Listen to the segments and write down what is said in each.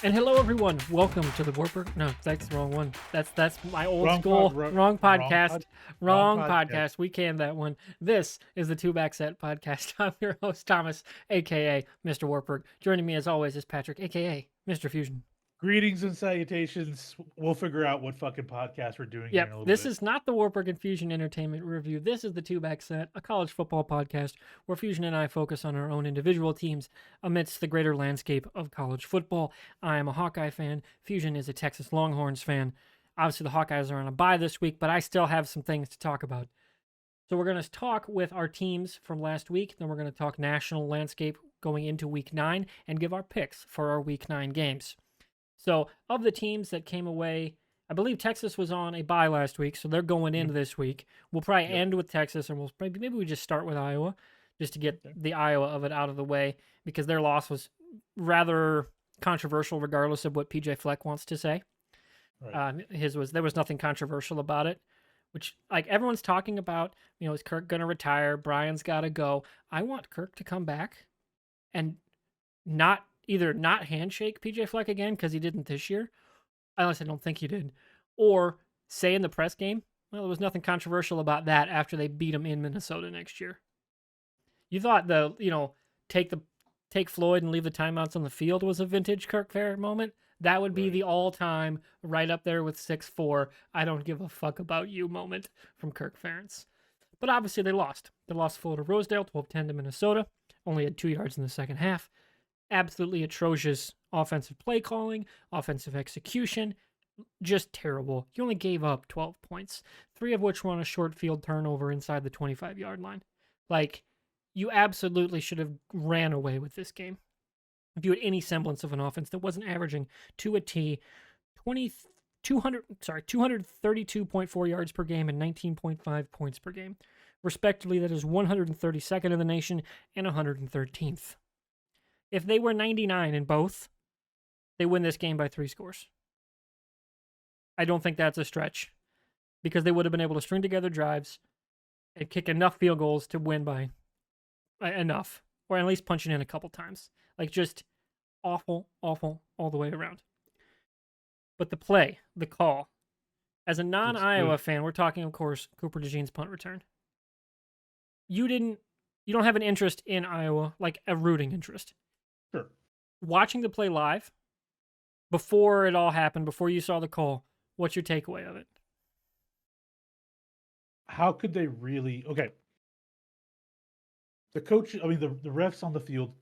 And hello, everyone. Welcome to the Warper. No, that's the wrong one. That's my old Wrong school. pod, Wrong podcast. wrong Wrong podcast. podcast. We canned that one. This is the Two Back Set podcast. I'm your host, Thomas, aka Mr. Warper. Joining me as always is Patrick, aka Mr. Fusion. Greetings and salutations. We'll figure out what fucking podcast we're doing here in Yep, a little this bit. is not the Warper and Fusion Entertainment Review. This is the Two Back Set, a college football podcast where Fusion and I focus on our own individual teams amidst the greater landscape of college football. I am a Hawkeye fan. Fusion is a Texas Longhorns fan. Obviously, the Hawkeyes are on a bye this week, but I still have some things to talk about. So we're going to talk with our teams from last week. Then we're going to talk national landscape going into Week 9 and give our picks for our Week 9 games. So of the teams that came away, I believe Texas was on a bye last week, so they're going into this week. We'll probably end with Texas, and maybe we just start with Iowa, just to get the Iowa of it out of the way, because their loss was rather controversial, regardless of what PJ Fleck wants to say. Right. There was nothing controversial about it, which like everyone's talking about. You know, is Kirk gonna retire? Brian's got to go. I want Kirk to come back, and not handshake PJ Fleck again because he didn't this year. Unless I don't think he did. Or say in the press game, well, there was nothing controversial about that after they beat him in Minnesota next year. You thought take Floyd and leave the timeouts on the field was a vintage Kirk Ferentz moment? That would be the all-time, right up there with 6'4", I don't give a fuck about you moment from Kirk Ferentz. But obviously they lost. They lost Florida Rosedale, 12-10 to Minnesota. Only had 2 yards in the second half. Absolutely atrocious offensive play calling, offensive execution, just terrible. You only gave up 12 points, 3 of which were on a short field turnover inside the 25-yard line. Like, you absolutely should have ran away with this game. If you had any semblance of an offense that wasn't averaging to a T 232.4 yards per game and 19.5 points per game. Respectively, that is 132nd in the nation and 113th. If they were 99 in both, they win this game by 3 scores. I don't think that's a stretch because they would have been able to string together drives and kick enough field goals to win by enough, or at least punch it in a couple times. Like, just awful, awful all the way around. But the play, the call, as a non-Iowa fan, we're talking, of course, Cooper Dejean's punt return. You don't have an interest in Iowa, like a rooting interest. Sure. Watching the play live, before it all happened, before you saw the call, what's your takeaway of it? How could they really? Okay. The coach, I mean, the refs on the field,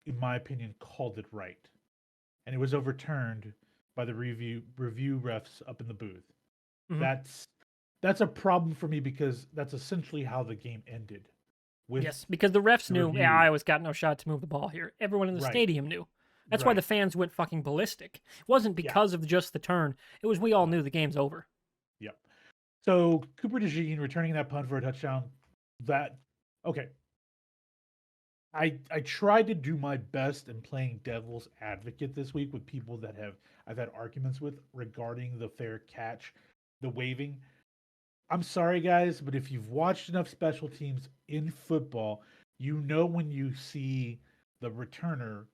in my opinion, called it right, and it was overturned by the review refs up in the booth. Mhm. That's a problem for me because that's essentially how the game ended. Yes, because the refs knew review. Iowa's got no shot to move the ball here. Everyone in the stadium knew. That's why the fans went fucking ballistic. It wasn't because of just the turn. It was we all knew the game's over. Yep. So Cooper Dejean returning that punt for a touchdown. I tried to do my best in playing devil's advocate this week with people that I've had arguments with regarding the fair catch, the waving. I'm sorry, guys, but if you've watched enough special teams in football, you know when you see the returner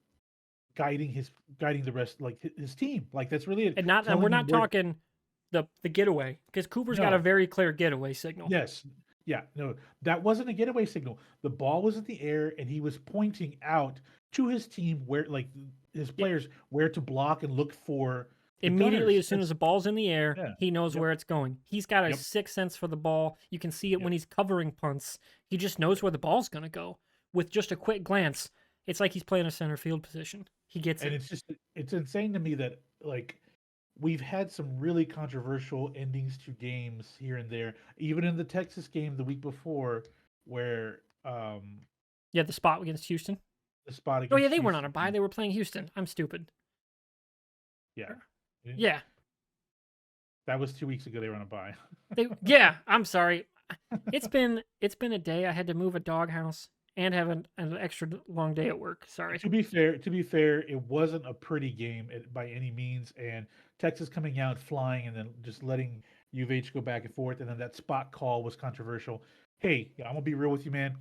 guiding the rest, like his team, like that's really it. And we're not talking the getaway, because Cooper's got a very clear getaway signal. Yes. Yeah, no, that wasn't a getaway signal. The ball was in the air, and he was pointing out to his team where, like his players, where to block and look for. Immediately, as soon as the ball's in the air, he knows Yep. where it's going. He's got a sixth sense for the ball. You can see it when he's covering punts. He just knows where the ball's going to go with just a quick glance. It's like he's playing a center field position. He gets it. And it's insane to me that, like, we've had some really controversial endings to games here and there. Even in the Texas game the week before, where the spot against Houston. The spot against. Oh yeah, they weren't on a bye. They were playing Houston. I'm stupid. Yeah. Yeah. That was 2 weeks ago. They were on a bye. I'm sorry. It's been a day. I had to move a doghouse and have an extra long day at work. Sorry. To be fair, it wasn't a pretty game by any means, and Texas coming out flying and then just letting U of H go back and forth, and then that spot call was controversial. Hey, I'm gonna be real with you, man.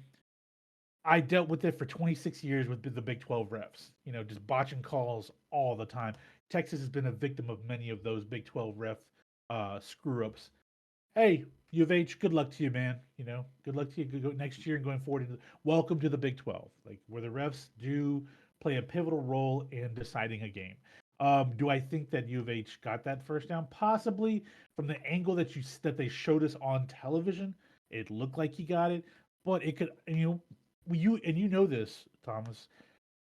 I dealt with it for 26 years with the Big 12 refs. You know, just botching calls all the time. Texas has been a victim of many of those Big 12 ref screw ups. Hey, U of H, good luck to you, man. Good luck to you next year and going forward. Welcome to the Big 12, like where the refs do play a pivotal role in deciding a game. Do I think that U of H got that first down? Possibly. From the angle that they showed us on television, it looked like he got it, but it could. You know this, Thomas.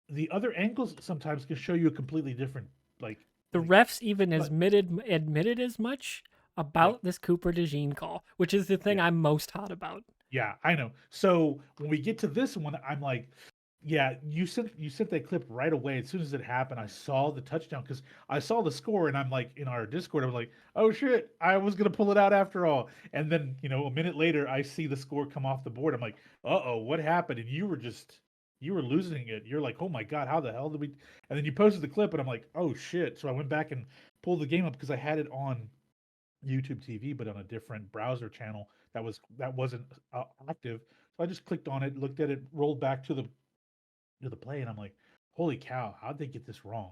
The other angles sometimes can show you a completely different like The like refs even but admitted as much yep. about this Cooper Dejean call, which is the thing Yeah. I'm most hot about. Yeah, I know. So when we get to this one, I'm like, yeah, you sent that clip right away. As soon as it happened, I saw the touchdown because I saw the score, and I'm like in our Discord, I was like, oh shit, I was gonna pull it out after all. And then a minute later, I see the score come off the board. I'm like, oh, what happened? And you were losing it. You're like, oh my god, how the hell did we? And then you posted the clip, and I'm like, oh shit. So I went back and pulled the game up because I had it on YouTube TV, but on a different browser channel that wasn't active. So I just clicked on it, looked at it, rolled back to the play, and I'm like, "Holy cow! How'd they get this wrong?"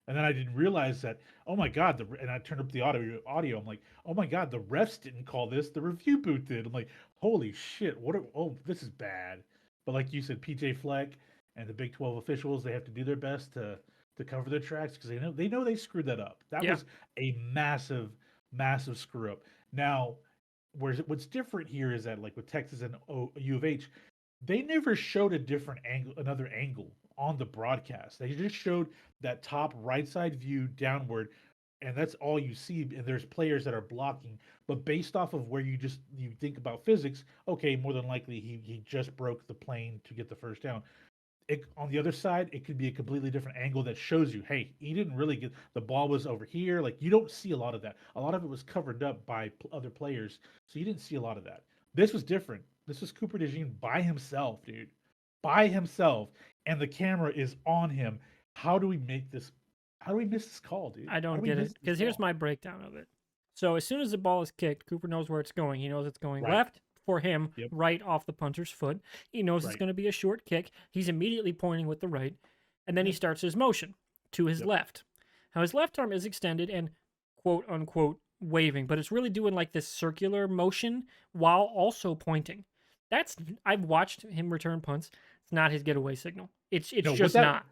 And then I didn't realize that. Oh my god! And I turned up the audio. Audio. I'm like, "Oh my god! The refs didn't call this. The review booth did." I'm like, "Holy shit! Oh, this is bad." But like you said, PJ Fleck and the Big 12 officials, they have to do their best to cover their tracks because they know they screwed that up. That Yeah. was a massive screw up. Now, what's different here is that like with Texas and U of H, they never showed a different angle, another angle on the broadcast. They just showed that top right side view downward, and that's all you see. And there's players that are blocking, but based off of where you think about physics, okay, more than likely he just broke the plane to get the first down. On the other side, it could be a completely different angle that shows you, hey, he didn't really get the ball was over here. Like you don't see a lot of that. A lot of it was covered up by other players, so you didn't see a lot of that. This was different. This was Cooper Dejean by himself, dude, by himself, and the camera is on him. How do we make this? How do we miss this call, dude? I How don't do we get miss it. this Because here's call? my breakdown of it. So as soon as the ball is kicked, Cooper knows where it's going. He knows it's going Right. left for him, Yep. right off the punter's foot. He knows it's Right. going to be a short kick. He's immediately pointing with the right. And then he Yep. starts his motion to his Yep. left. Now his left arm is extended and quote unquote waving, but it's really doing like this circular motion while also pointing. That's I've watched him return punts. It's not his getaway signal. It's No, just not.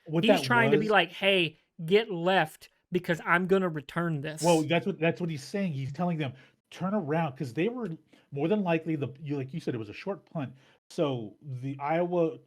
what He's that trying to be was. like, "Hey, get left because I'm going to return Well, this." that's what he's saying. He's telling them turn around because they were more than likely like you said it was a short punt. So the Iowa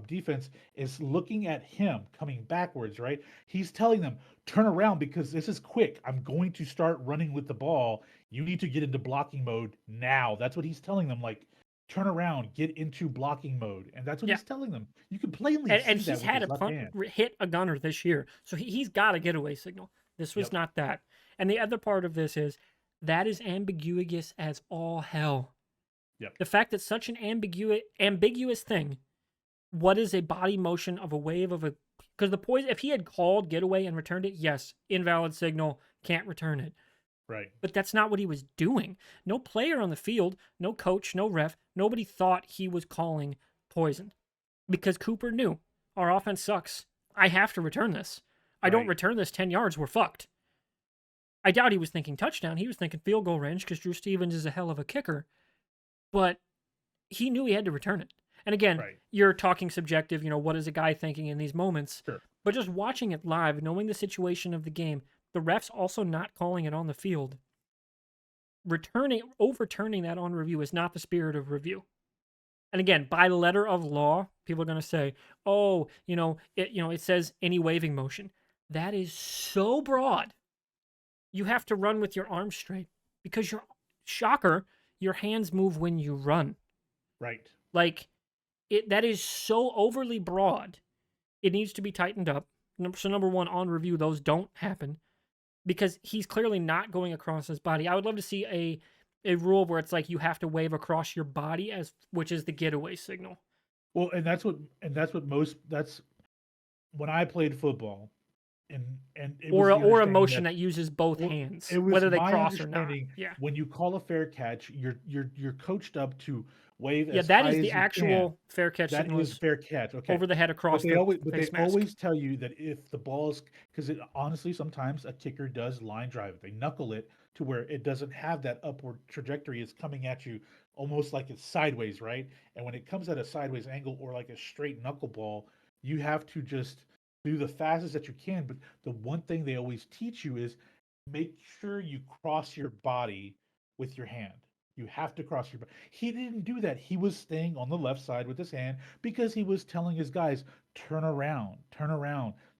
defense is looking at him coming backwards, right? He's telling them turn around because this is quick. I'm going to start running with the ball. You need to get into blocking mode now. That's what he's telling them. Like turn around, get into blocking mode, and that's what Yeah. he's telling them. You can plainly And see he's that with had his a left punt hand. hit a gunner this year. So he's got a getaway signal. This was Yep. not that. And the other part of this is that is ambiguous as all hell. Yep. The fact that such an ambiguous thing, what is a body motion of a wave of a because the poison if he had called getaway and returned it, yes, invalid signal, can't return it. Right. But that's not what he was doing. No player on the field, no coach, no ref, nobody thought he was calling poison because Cooper knew our offense sucks. I have to return this. I don't Right. return this 10 yards, we're fucked. I doubt he was thinking touchdown. He was thinking field goal range because Drew Stevens is a hell of a kicker. But he knew he had to return it. And again, Right. you're talking subjective, what is a guy thinking in these moments? Sure. But just watching it live, knowing the situation of the game, the refs also not calling it on the field, overturning that on review is not the spirit of review. And again, by letter of law, people are going to say, "Oh, it says any waving motion." That is so broad. You have to run with your arms straight because your hands move when you run. Right. Like that is so overly broad. It needs to be tightened up. So number one, on review, those don't happen because he's clearly not going across his body. I would love to see a rule where it's like you have to wave across your body which is the getaway signal. Well, that's when I played football, and it was the Or a understanding motion that that uses both well, hands, it was whether they my cross or not. understanding Yeah. when you call a fair catch, you're coached up to wave Yeah, as that high is the as you can. actual fair catch that That is was fair catch, okay. over the head across the But they face mask. always tell you that if the ball's because it honestly sometimes a kicker does line drive it. They knuckle it to where it doesn't have that upward trajectory. It's coming at you almost like it's sideways, right? And when it comes at a sideways angle or like a straight knuckleball, you have to just do the fastest that you can. But the one thing they always teach you is make sure you cross your body with your hand. You have to cross your body. He didn't do that. He was staying on the left side with his hand because he was telling his guys, turn around,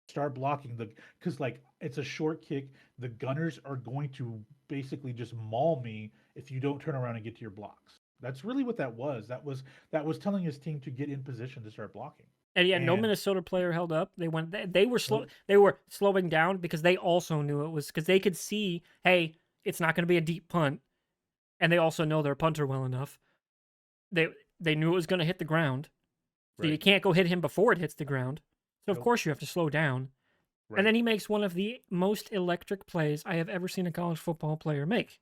start blocking the because like it's a short kick. The gunners are going to basically just maul me if you don't turn around and get to your blocks. That's really what that was. That was telling his team to get in position to start blocking. And yeah, no And Minnesota player held up. They went. They were slow. nope, They were slowing down because they also knew it was because they could see, hey, it's not going to be a deep punt, and they also know their punter well enough. They they knew it was going to hit the ground, so you right, can't go hit him before it hits the ground. So of nope, course you have to slow down. And right. then he makes one of the most electric plays I have ever seen a college football player make.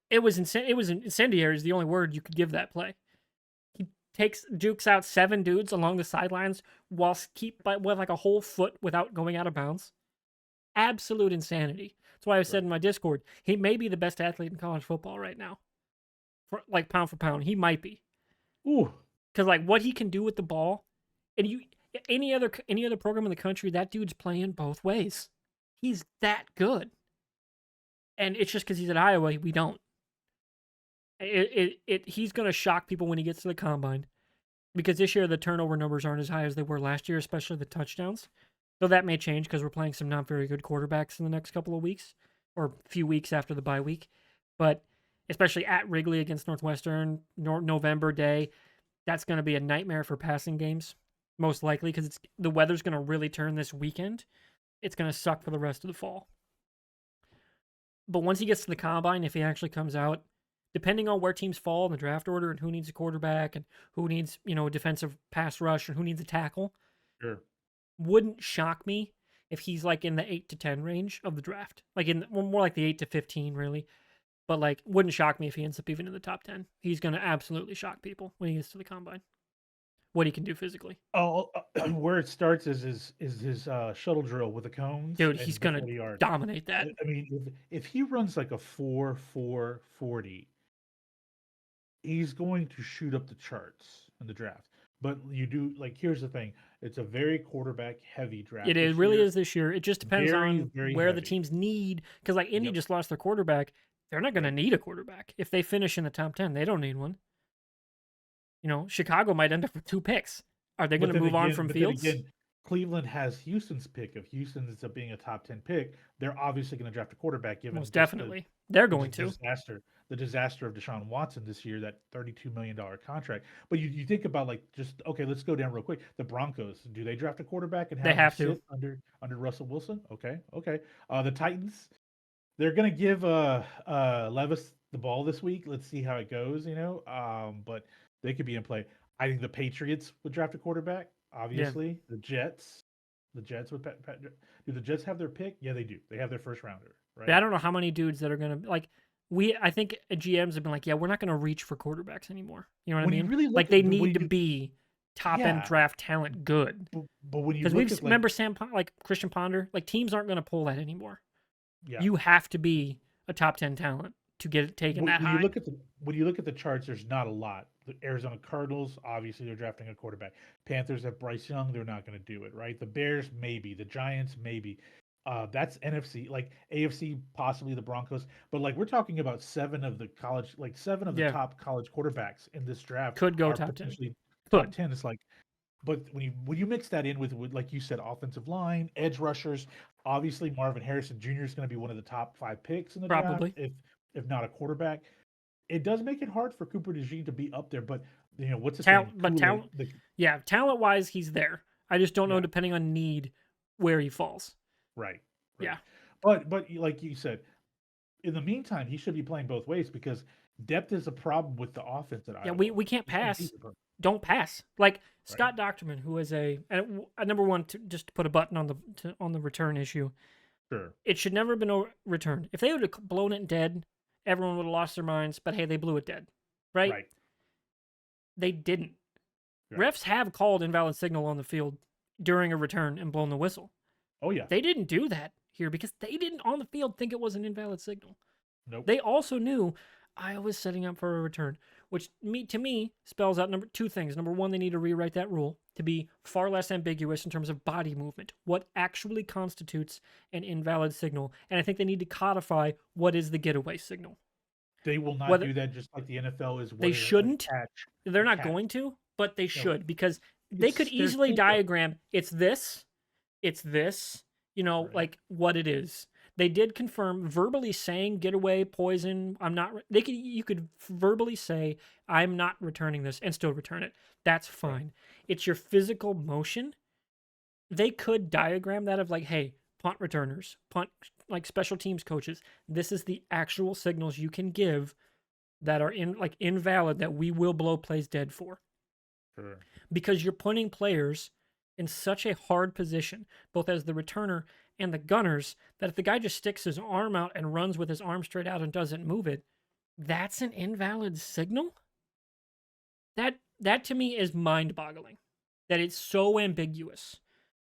It was insane. It was incendiary. Is the only word you could give that play. He dukes out 7 dudes along the sidelines whilst keep by with like a whole foot without going out of bounds. Absolute insanity. That's why I said Right. in my Discord, he may be the best athlete in college football right now. Like pound for pound, he might be. Ooh, Because like what he can do with the ball, and you any other program in the country, that dude's playing both ways. He's that good, and it's just because he's at Iowa, we don't. He's gonna shock people when he gets to the combine because this year the turnover numbers aren't as high as they were last year, especially the touchdowns. Though that may change because we're playing some not very good quarterbacks in the next couple of weeks or few weeks after the bye week. But especially at Wrigley against Northwestern, November day, that's going to be a nightmare for passing games, most likely because the weather's going to really turn this weekend. It's going to suck for the rest of the fall. But once he gets to the combine, if he actually comes out, depending on where teams fall in the draft order and who needs a quarterback and who needs, a defensive pass rush and who needs a tackle, sure. wouldn't shock me if he's like in the 8 to 10 range of the draft. Like more like the 8 to 15 really. But like wouldn't shock me if he ends up even in the top 10. He's going to absolutely shock people when he gets to the combine. What he can do physically. Oh, where it starts is his shuttle drill with the cones Dude, he's and the going to 40 yard. dominate that. I mean, if he runs like a 4.40, he's going to shoot up the charts in the draft. But you do like here's the thing: it's a very quarterback heavy draft this Really year. is this year. It just depends Very, on very where the heavy. teams need. Because like Indy Yep. just lost their quarterback. They're not going to Right. need a quarterback. If they finish in the top 10, they don't need one. Chicago might end up with 2 picks. Are they going to move on from But then Fields? again, Cleveland has Houston's pick. If Houston ends up being a top 10 pick, they're obviously going to draft a quarterback given Most just the definitely. They're the going to. disaster, the disaster of Deshaun Watson this year, that $32 million contract. But you think about like just okay, let's go down real quick. The Broncos, do they draft a quarterback and They have him have to. sit under Russell Wilson? Okay, okay. The Titans, they're gonna give Levis the ball this week. Let's see how it goes, but they could be in play. I think the Patriots would draft a quarterback. Yeah. Obviously, the Jets would. Do the Jets have their pick? Yeah, they do. They have their first rounder, But right? I don't know how many dudes that are going to like I think GMs have been like, yeah, we're not going to reach for quarterbacks anymore. You know what I When you mean? really Like look they at, but need when to you, be top end yeah, draft talent good. but when you Because look at like, remember like Christian Ponder, like teams aren't going to pull that anymore. yeah, You have to be a top 10 talent to get it taken that when you high. look at the charts, there's not a lot. The Arizona Cardinals, obviously, they're drafting a quarterback. Panthers have Bryce Young, they're not going to do it, right? The Bears, maybe. The Giants, maybe. That's NFC, like AFC, possibly the Broncos, but like we're talking about seven of the Yeah, top college quarterbacks in this draft could go are top 10. potentially top Could. 10. It's like, but when you mix that in with like you said, offensive line, edge rushers, obviously Marvin Harrison Jr. is going to be one of the top 5 picks in the draft, Probably. if not a quarterback. It does make it hard for Cooper Dejean to be up there, but what's his name? Talent, but Kool Aid. talent, yeah, talent wise, he's there. I just don't know, Yeah, depending on need, where he falls. right, right. Yeah. But like you said, in the meantime, he should be playing both ways because depth is a problem with the offense at Yeah, Iowa. we can't You can't pass. beat the Don't pass. Like right. Scott Docterman, who is a number one, just to put a button on the return issue. Sure. It should never have been returned. If they would have blown it dead, everyone would have lost their minds. But hey, they blew it dead, right? Right. They didn't. Right. Refs have called invalid signal on the field during a return and blown the whistle. Oh yeah. They didn't do that here because they didn't on the field think it was an invalid signal. Nope. They also knew Iowa's setting up for a return, which to me spells out two things. Number one, they need to rewrite that rule to be far less ambiguous in terms of body movement, what actually constitutes an invalid signal. And I think they need to codify what is the getaway signal. They will not do that, just like the NFL is. They shouldn't. They're not going to, but they should, because they could easily diagram it's this, right. like what it is. They did confirm verbally saying getaway, poison. You could verbally say I'm not returning this and still return it. That's fine. Right. It's your physical motion. They could diagram that of like, hey, punt returners, like special teams coaches, this is the actual signals you can give that are invalid, that we will blow plays dead for. Sure. Because you're putting players in such a hard position, both as the returner and the gunners, that if the guy just sticks his arm out and runs with his arm straight out and doesn't move it, that's an invalid signal? That to me is mind-boggling. That it's so ambiguous.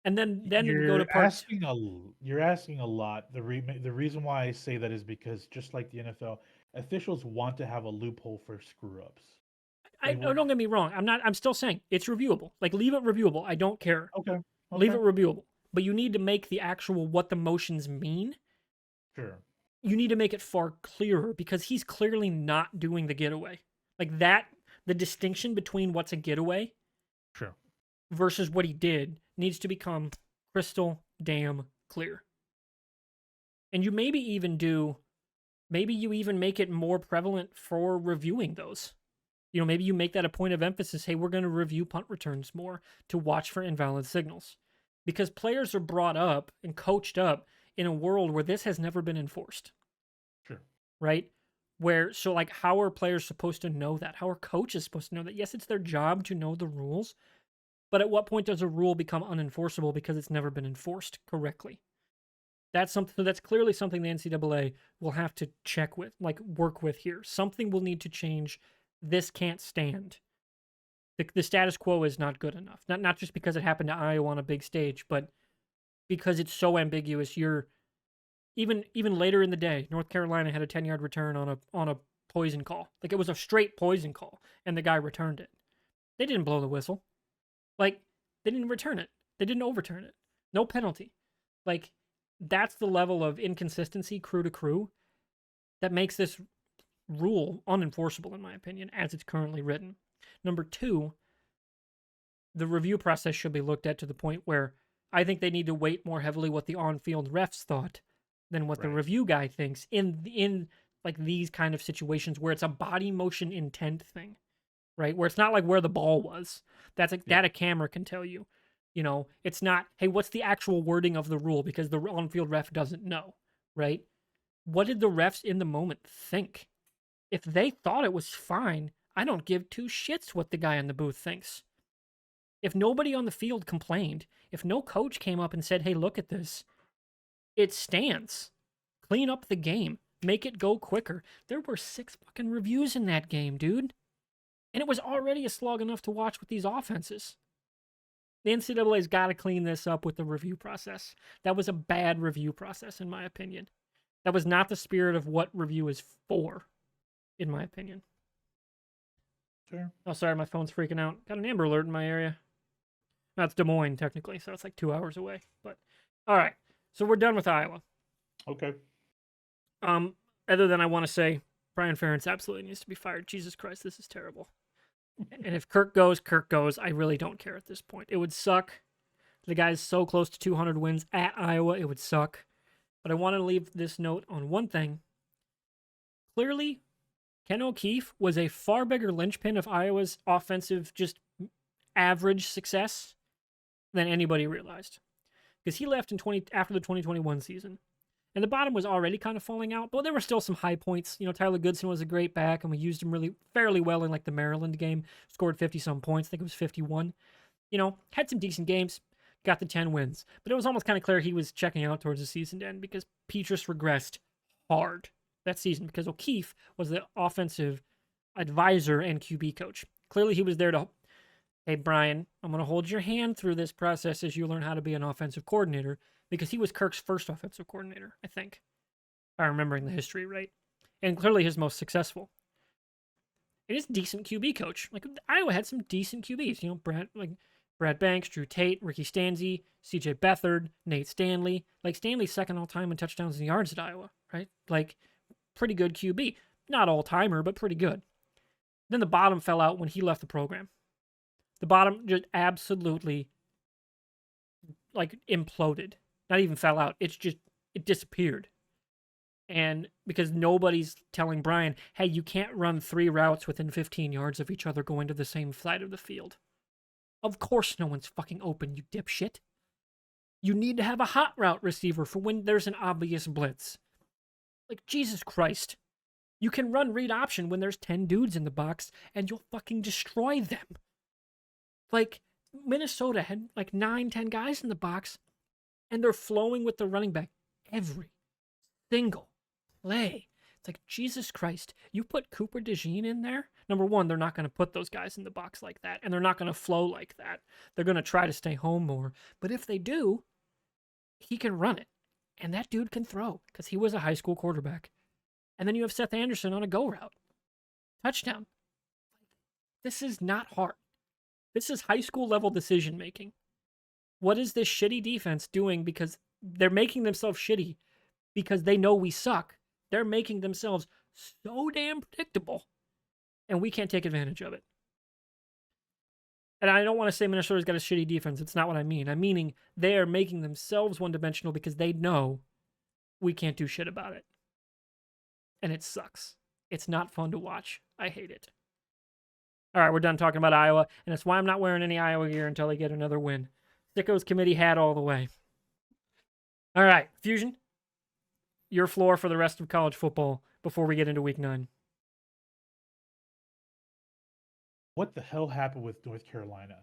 And then we go to parts. You're asking a lot. The reason why I say that is because just like the NFL, officials want to have a loophole for screw-ups. Don't get me wrong. I'm still saying it's reviewable. Like, leave it reviewable. I don't care. Okay. Leave it reviewable. But you need to make the actual what the motions mean. Sure. You need to make it far clearer, because he's clearly not doing the getaway. Like that, the distinction between what's a getaway, sure, versus what he did needs to become crystal damn clear. And you maybe you even make it more prevalent for reviewing those. Maybe you make that a point of emphasis. Hey, we're going to review punt returns more to watch for invalid signals. Because players are brought up and coached up in a world where this has never been enforced. Sure. Right? How are players supposed to know that? How are coaches supposed to know that? Yes, it's their job to know the rules, but at what point does a rule become unenforceable because it's never been enforced correctly? That's clearly something the NCAA will have to work with here. Something will need to change. This can't stand. The status quo is not good enough. Not just because it happened to Iowa on a big stage, but because it's so ambiguous. Even later in the day, North Carolina had a 10-yard return on a poison call. Like, it was a straight poison call, and the guy returned it. They didn't blow the whistle. Like, they didn't return it. They didn't overturn it. No penalty. Like, that's the level of inconsistency, crew to crew, that makes this rule unenforceable, in my opinion, as it's currently written. Number two, the review process should be looked at to the point where I think they need to weight more heavily what the on-field refs thought than what the review guy thinks in like these kind of situations where it's a body motion intent thing, right? Where it's not like where the ball was. That's like that a camera can tell you. It's not, hey, what's the actual wording of the rule, because the on-field ref doesn't know, right? What did the refs in the moment think? If they thought it was fine, I don't give two shits what the guy in the booth thinks. If nobody on the field complained, if no coach came up and said, hey, look at this, it stands. Clean up the game. Make it go quicker. There were 6 fucking reviews in that game, dude. And it was already a slog enough to watch with these offenses. The NCAA's got to clean this up with the review process. That was a bad review process, in my opinion. That was not the spirit of what review is for, in my opinion. Sure. Oh, sorry, my phone's freaking out. Got an Amber Alert in my area. That's Des Moines, technically, so it's like 2 hours away. But, all right. So we're done with Iowa. Okay. Other than I want to say, Brian Ferentz absolutely needs to be fired. Jesus Christ, this is terrible. And if Kirk goes, Kirk goes. I really don't care at this point. It would suck. The guy's so close to 200 wins at Iowa. It would suck. But I want to leave this note on one thing. Clearly, Ken O'Keefe was a far bigger linchpin of Iowa's offensive, just average success than anybody realized. Because he left after the 2021 season. And the bottom was already kind of falling out, but there were still some high points. Tyler Goodson was a great back, and we used him fairly well in like the Maryland game. Scored 50-some points. I think it was 51. Had some decent games. Got the 10 wins. But it was almost kind of clear he was checking out towards the season end because Petrus regressed hard that season because O'Keefe was the offensive advisor and QB coach. Clearly, he was there to, hey, Brian, I'm going to hold your hand through this process as you learn how to be an offensive coordinator, because he was Kirk's first offensive coordinator, I think, if I'm remembering the history right. And clearly his most successful. It is a decent QB coach. Like, Iowa had some decent QBs, you know, Brad Banks, Drew Tate, Ricky Stanzi, CJ Beathard, Nate Stanley. Like, Stanley's second all time in touchdowns and yards at Iowa, right? Like, pretty good QB. Not all timer, but pretty good. Then the bottom fell out when he left the program. The bottom just absolutely, like, imploded. Not even fell out. It disappeared. And because nobody's telling Brian, hey, you can't run 3 routes within 15 yards of each other going to the same side of the field. Of course no one's fucking open, you dipshit. You need to have a hot route receiver for when there's an obvious blitz. Like, Jesus Christ. You can run read option when there's 10 dudes in the box, and you'll fucking destroy them. Like, Minnesota had like 9, 10 guys in the box, and they're flowing with the running back every single play. It's like, Jesus Christ, you put Cooper Dejean in there? Number one, they're not going to put those guys in the box like that, and they're not going to flow like that. They're going to try to stay home more. But if they do, he can run it. And that dude can throw, because he was a high school quarterback. And then you have Seth Anderson on a go route. Touchdown. This is not hard. This is high school level decision making. What is this shitty defense doing? Because they're making themselves shitty because they know we suck. They're making themselves so damn predictable, and we can't take advantage of it. And I don't want to say Minnesota's got a shitty defense. It's not what I mean. I'm meaning they are making themselves one-dimensional because they know we can't do shit about it. And it sucks. It's not fun to watch. I hate it. All right, we're done talking about Iowa, and that's why I'm not wearing any Iowa gear until they get another win. Sicko's committee hat all the way. All right, Fusion, your floor for the rest of college football before we get into week 9. What the hell happened with North Carolina?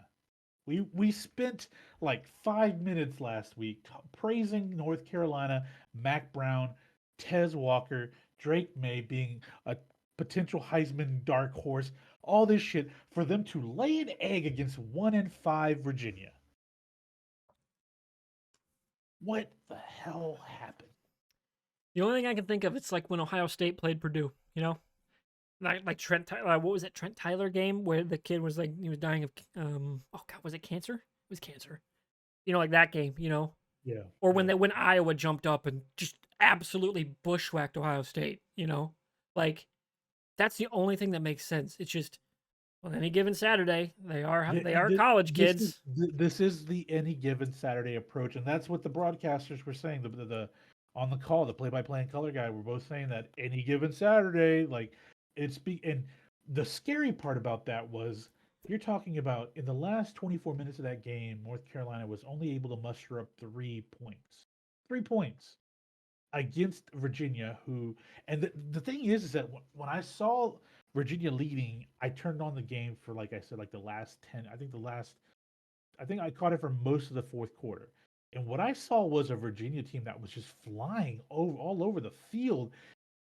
We spent like 5 minutes last week praising North Carolina, Mac Brown, Tez Walker, Drake May being a potential Heisman dark horse, all this shit, for them to lay an egg against 1-5 Virginia. What the hell happened? The only thing I can think of, it's like when Ohio State played Purdue, you know? Like Trent, what was that Trent Tyler game where the kid was like, he was dying of, oh God, was it cancer? It was cancer. You know, like that game, you know? Yeah. Or when Iowa jumped up and just absolutely bushwhacked Ohio State, you know? Like, that's the only thing that makes sense. It's just, well, any given Saturday, they are college kids. This is the any given Saturday approach, and that's what the broadcasters were saying. The on the call, the play-by-play and color guy were both saying that any given Saturday, like and the scary part about that was you're talking about in the last 24 minutes of that game, North Carolina was only able to muster up 3 points. 3 points against Virginia, who, and the thing is that when I saw Virginia leading, I turned on the game for, like I said, like the last 10, I think I caught it for most of the fourth quarter. And what I saw was a Virginia team that was just flying all over the field.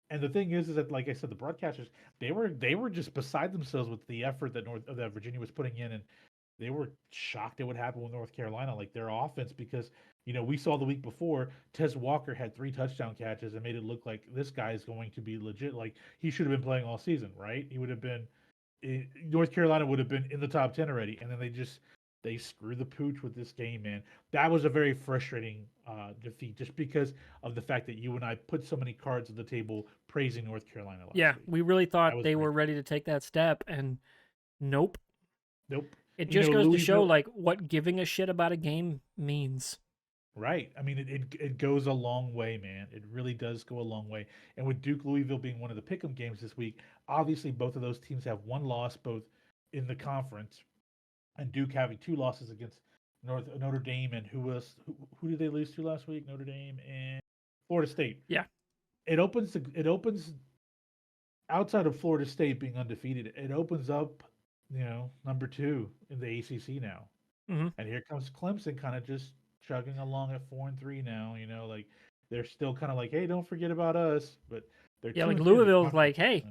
And the thing is that, like I said, the broadcasters, they were just beside themselves with the effort that Virginia was putting in, and they were shocked at what happened with North Carolina, like their offense, because we saw the week before Tez Walker had 3 touchdown catches and made it look like this guy is going to be legit, like he should have been playing all season, right? He would have been, North Carolina would have been in the top 10 already, and then they screw the pooch with this game, man. That was a very frustrating defeat, just because of the fact that you and I put so many cards on the table praising North Carolina last week. We really thought they were ready to take that step, and nope. It just goes to show, like, what giving a shit about a game means. Right. I mean, it goes a long way, man. It really does go a long way. And with Duke-Louisville being one of the pick'em games this week, obviously both of those teams have 1 loss, both in the conference, and Duke having 2 losses against Notre Dame, and who did they lose to last week? Notre Dame and Florida State. Yeah. It opens outside of Florida State being undefeated. It opens up, number 2 in the ACC now. Mm-hmm. And here comes Clemson, kind of just chugging along at 4-3 now. Like they're still kind of like, hey, don't forget about us. But they're like Louisville's like, hey,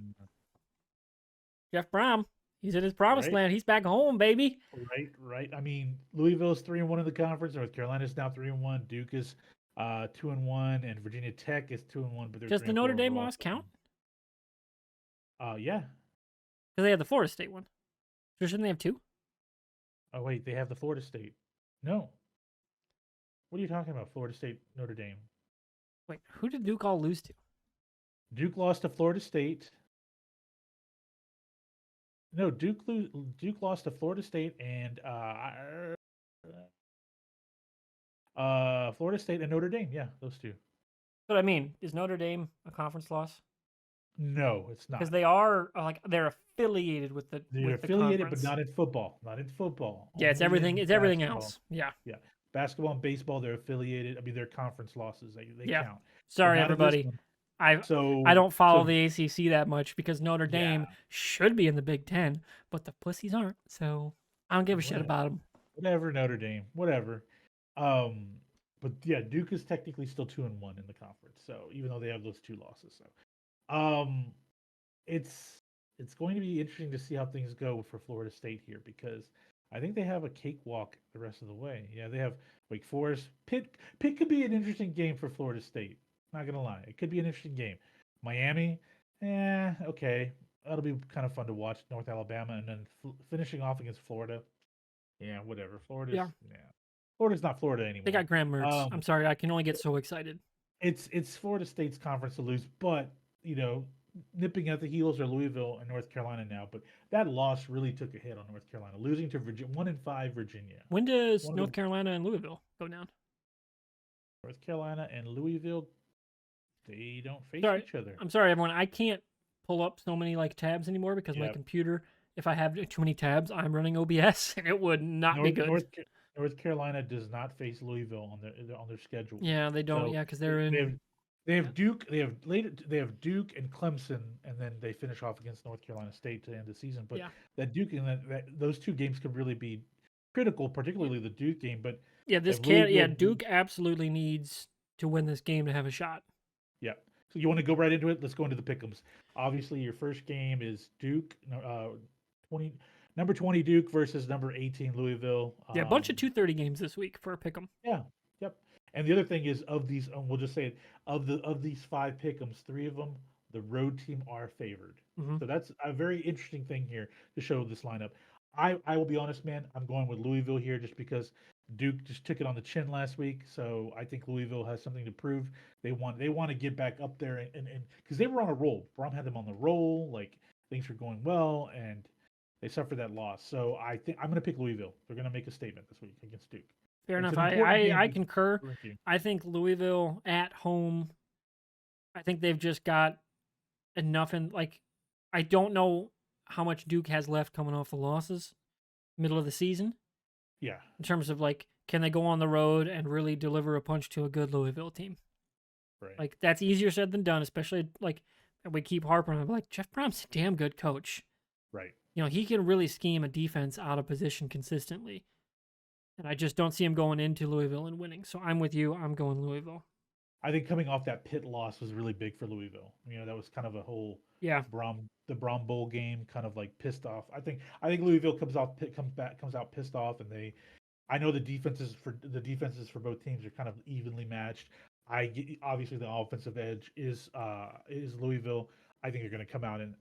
Jeff Brom, He's in his promised right? land. He's back home, baby. Right. I mean, Louisville's 3-1 in the conference. North Carolina's now 3-1. Duke is 2-1, and Virginia Tech is 2-1, but they're Does three the and Notre four Dame overall. loss count? Yeah. Because they had the Florida State one. So shouldn't they have two? Oh wait, they have the Florida State. No. What are you talking about? Florida State, Notre Dame. Wait, who did Duke all lose to? Duke lost to Florida State. No, Duke lost to Florida State and Florida State and Notre Dame. Yeah, those two. But I mean, is Notre Dame a conference loss? No, it's Because not. they are they're affiliated with the They're the affiliated, but conference. not in football. Not in football. Yeah, it's Only everything. in It's everything basketball. else. Yeah. Yeah, basketball and baseball, they're affiliated. I mean, they're conference losses. They Yeah. count, but Sorry, not in this everybody. one. I So, don't follow so the ACC that much because Notre yeah, Dame should be in the Big Ten, but the pussies aren't. So I don't give a shit whatever, about them. whatever Notre Dame, whatever. Um, but yeah, Duke is technically still 2-1 in the conference. So even though they have those two losses, so it's it's going to be interesting to see how things go for Florida State here because I think they have a cakewalk the rest of the way. Yeah, they have Wake Forest. Pitt could be an interesting game for Florida State. Not gonna lie, it could be an interesting game. Miami, okay, that'll be kind of fun to watch. North Alabama, and then finishing off against Florida. Yeah, whatever. Yeah. Florida's not Florida They anymore. got Graham Mertz. I'm sorry, I can only get so excited. It's Florida State's conference to lose, but you know, nipping at the heels are Louisville and North Carolina now. But that loss really took a hit on North Carolina, losing to 1-5 Virginia. When does One of North the Carolina and Louisville go down? North Carolina and Louisville, they don't face Sorry, each other. I'm sorry, everyone. I can't pull up so many tabs anymore because my Yep. computer. If I have too many tabs, I'm running OBS, and it would not be good. North Carolina does not face Louisville on their schedule. Yeah, they don't. So Yeah, because they're in. they have Duke. They have Duke and Clemson, and then they finish off against North Carolina State to end the season. But Yeah. that Duke and those two games could really be critical, particularly the Duke game. But Yeah, this if can't. Yeah, Louisville, Duke absolutely needs to win this game to have a shot. yeah. So you want to go right into it? Let's go into the pick'ems. Obviously, your first game is Duke, 20 number 20 Duke versus number 18 Louisville. Yeah, a bunch of 2:30 games this week for a pick'em. Yeah, yep. And the other thing is, of these, we'll just say it, of these five pick'ems, three of them, the road team are favored. Mm-hmm. So that's a very interesting thing here to show this lineup. I will be honest, man. I'm going with Louisville here just because Duke just took it on the chin last week. So I think Louisville has something to prove. They want to get back up there and because they were on a roll. Brom had them on the roll, like things were going well, and they suffered that loss. So I think I'm going to pick Louisville. They're going to make a statement this week against Duke. Fair It's enough. an important game I to- concur. Thank you. I think Louisville at home. I think they've just got enough in I don't know how much Duke has left coming off the losses, middle of the season, Yeah. in terms of can they go on the road and really deliver a punch to a good Louisville team? Right. That's easier said than done, especially we keep harping on Jeff Brom's a damn good coach. Right. He can really scheme a defense out of position consistently. And I just don't see him going into Louisville and winning. So I'm with you. I'm going Louisville. I think coming off that Pitt loss was really big for Louisville. That was kind of a whole Yeah. the Brom Bowl game kind of pissed off. I think Louisville comes out pissed off, and I know the defenses for both teams are kind of evenly matched. Obviously the offensive edge is Louisville. I think they're going to come out and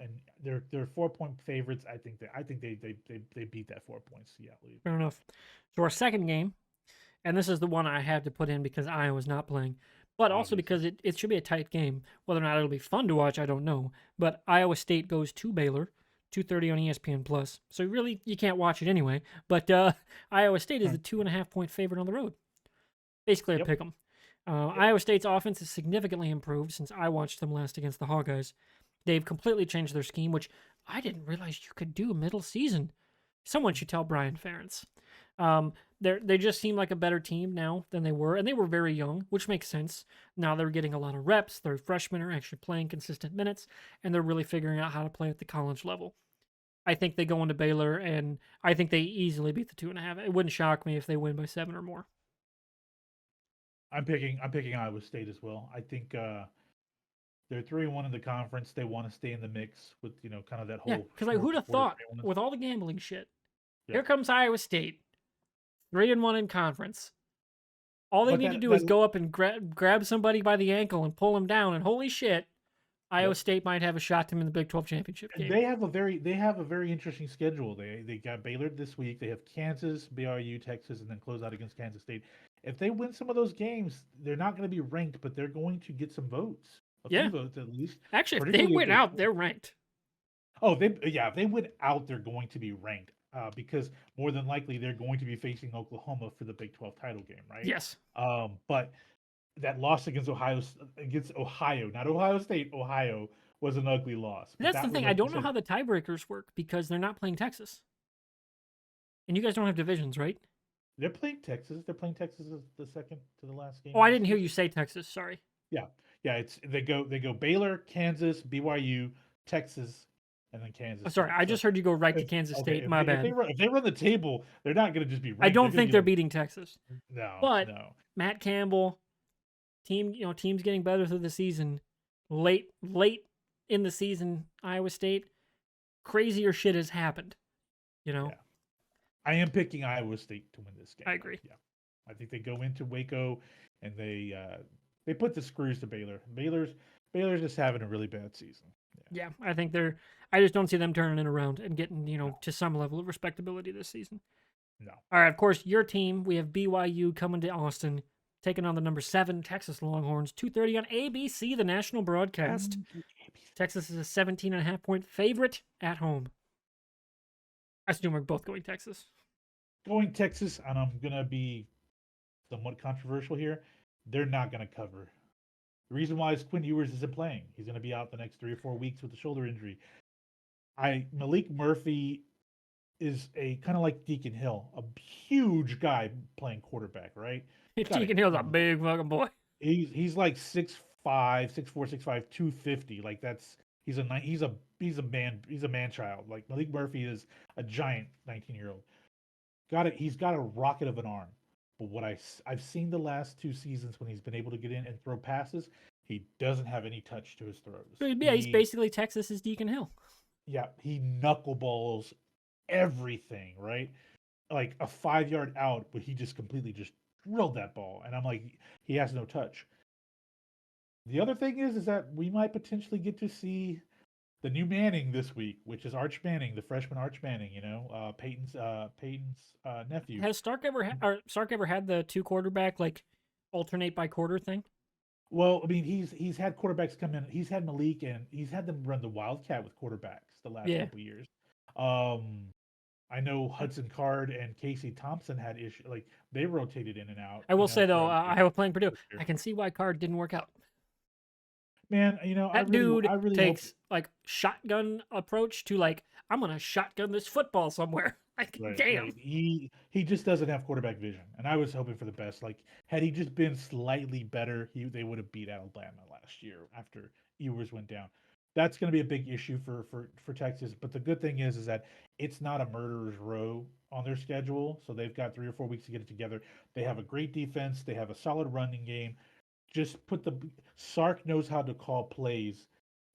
they're 4-point favorites. I think they beat that 4 points. Yeah, Louisville. Fair enough. So our second game, and this is the one I had to put in because Iowa's not playing, but also because it should be a tight game. Whether or not it'll be fun to watch, I don't know. But Iowa State goes to Baylor, 2:30 on ESPN Plus. So really, you can't watch it anyway. But Iowa State is the 2.5-point favorite on the road. Basically, a pick 'em. Iowa State's offense is significantly improved since I watched them last against the Hawkeyes. They've completely changed their scheme, which I didn't realize you could do middle season. Someone should tell Brian Ferentz. They just seem like a better team now than they were, and they were very young, which makes sense. Now they're getting a lot of reps. Their freshmen are actually playing consistent minutes, and they're really figuring out how to play at the college level. I think they go into Baylor, and I think they easily beat the 2.5. It wouldn't shock me if they win by 7 or more. I'm picking Iowa State as well. I think They're 3-1 in the conference. They want to stay in the mix with kind of that Yeah, whole because like who'd have smorgasbord of thought everyone. with all the gambling shit, Yeah, here comes Iowa State, 3-1 in conference. All they but need to that do that is go up and grab somebody by the ankle and pull him down, and holy shit, Iowa yep. State might have a shot to him in the Big 12 championship And game. they have a very interesting schedule. They got Baylor this week. They have Kansas, BYU, Texas, and then close out against Kansas State. If they win some of those games, they're not going to be ranked, but they're going to get some votes, a few Yeah, votes at least. actually, if they Particularly if win they, out, they're ranked. oh, if they win out, they're going to be ranked because more than likely they're going to be facing Oklahoma for the Big 12 title game, right? Yes, But that loss against Ohio, not Ohio State, Ohio was an ugly loss. But that's the that was thing. I like you don't know said, how the tiebreakers work because they're not playing Texas, and you guys don't have divisions, right? they're playing Texas. They're playing Texas as the second to the last game Oh, of I the didn't hear you season. say Texas. Sorry. Yeah, yeah. It's they go Baylor, Kansas, BYU, Texas, and then Oh, Kansas sorry, State. I So just heard you go right to if Kansas okay, State. My if they bad. run the table, they're not going to just be I ranked. They're don't going to think be they're like beating Texas, no, but no. Matt Campbell, teams getting better through the season. Late in the season, Iowa State, crazier shit has happened. You know, Yeah, I am picking Iowa State to win this game I though. agree. Yeah, I think they go into Waco and they put the screws to Baylor. Baylor's just having a really bad season. Yeah, Yeah, I think they're. I just don't see them turning it around and getting no, to some level of respectability this season. no. All right, of course, your team. We have BYU coming to Austin, taking on the number 7 Texas Longhorns. 2:30 on ABC, the national broadcast. Ooh, Texas is a 17.5-point favorite at home. I assume we're both going Texas. going Texas, and I'm gonna be somewhat controversial here. They're not gonna cover. The reason why is Quinn Ewers isn't playing. He's gonna be out the next 3 or 4 weeks with a shoulder injury. I Malik Murphy is a kind of like Deacon Hill, a huge guy playing quarterback, right? Got it. Deacon Hill's a big fucking boy. He's like 6'5", 6'4", 6'5", 250. Like that's he's a man child. Like Malik Murphy is a giant 19-year-old. He's got a rocket of an arm. But what I've seen the last 2 seasons when he's been able to get in and throw passes, he doesn't have any touch to his throws. So yeah, he's He basically Texas's Deacon Hill. Yeah, he knuckleballs everything, right? Like a 5 yard out, but he just completely just drilled that ball. And I'm like, he has no touch. The other thing is that we might potentially get to see the new Manning this week, which is Arch Manning, the freshman Arch Manning, Peyton's nephew. Has Stark ever had the two quarterback like alternate by quarter thing? Well, I mean, he's had quarterbacks come in. He's had Malik and he's had them run the Wildcat with quarterbacks the last Yeah. couple of years. Um, I know Hudson Card and Casey Thompson had issue like they rotated in and out. I will say though, Throughout the Iowa playing Purdue, year. I can see why Card didn't work out. Man, That dude I really hope. takes like shotgun approach to like I'm gonna shotgun this football somewhere. Like Right, damn. right. He just doesn't have quarterback vision, and I was hoping for the best. Like, had he just been slightly better, they would have beat Alabama last year after Ewers went down. That's going to be a big issue for Texas. But the good thing is that it's not a murderer's row on their schedule, so they've got 3 or 4 weeks to get it together. They have a great defense. They have a solid running game. Just put the Sark knows how to call plays.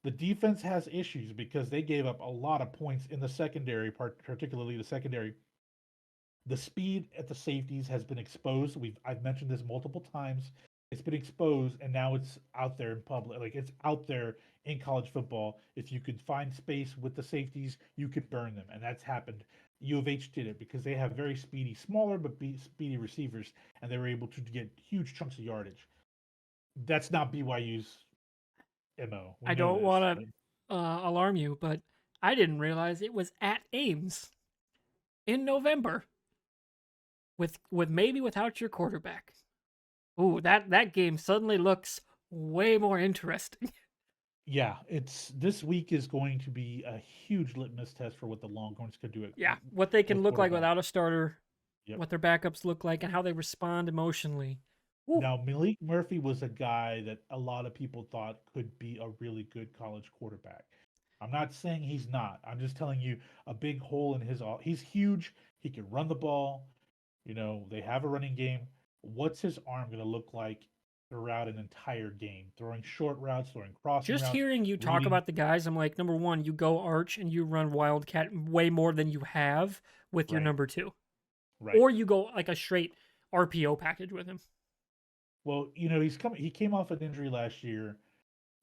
The defense has issues because they gave up a lot of points in the secondary part, particularly the secondary. The speed at the safeties has been exposed. I've mentioned this multiple times. It's been exposed, and now it's out there in public. Like it's out there in college football. If you could find space with the safeties, you could burn them, and that's happened. U of H did it because they have very speedy, smaller but speedy receivers, and they were able to get huge chunks of yardage. That's not BYU's mo. We I know don't this. want Right? to alarm you, but I didn't realize it was at Ames in November with maybe without your quarterback. Ooh, that game suddenly looks way more interesting. Yeah, it's this week is going to be a huge litmus test for what the Longhorns could do Yeah, what they can with look like quarterback. without a starter, Yep. what their backups look like, and how they respond emotionally. Ooh, Now, Malik Murphy was a guy that a lot of people thought could be a really good college quarterback. I'm not saying he's not. I'm just telling you a big hole in he's huge. He can run the ball. They have a running game. What's his arm going to look like throughout an entire game, throwing short routes, throwing crossing Just routes, hearing you talk reading. about the guys, I'm like, number one, you go Arch and you run Wildcat way more than you have with your Right, number two. right. Or you go like a straight RPO package with him. Well, he came off an injury last year,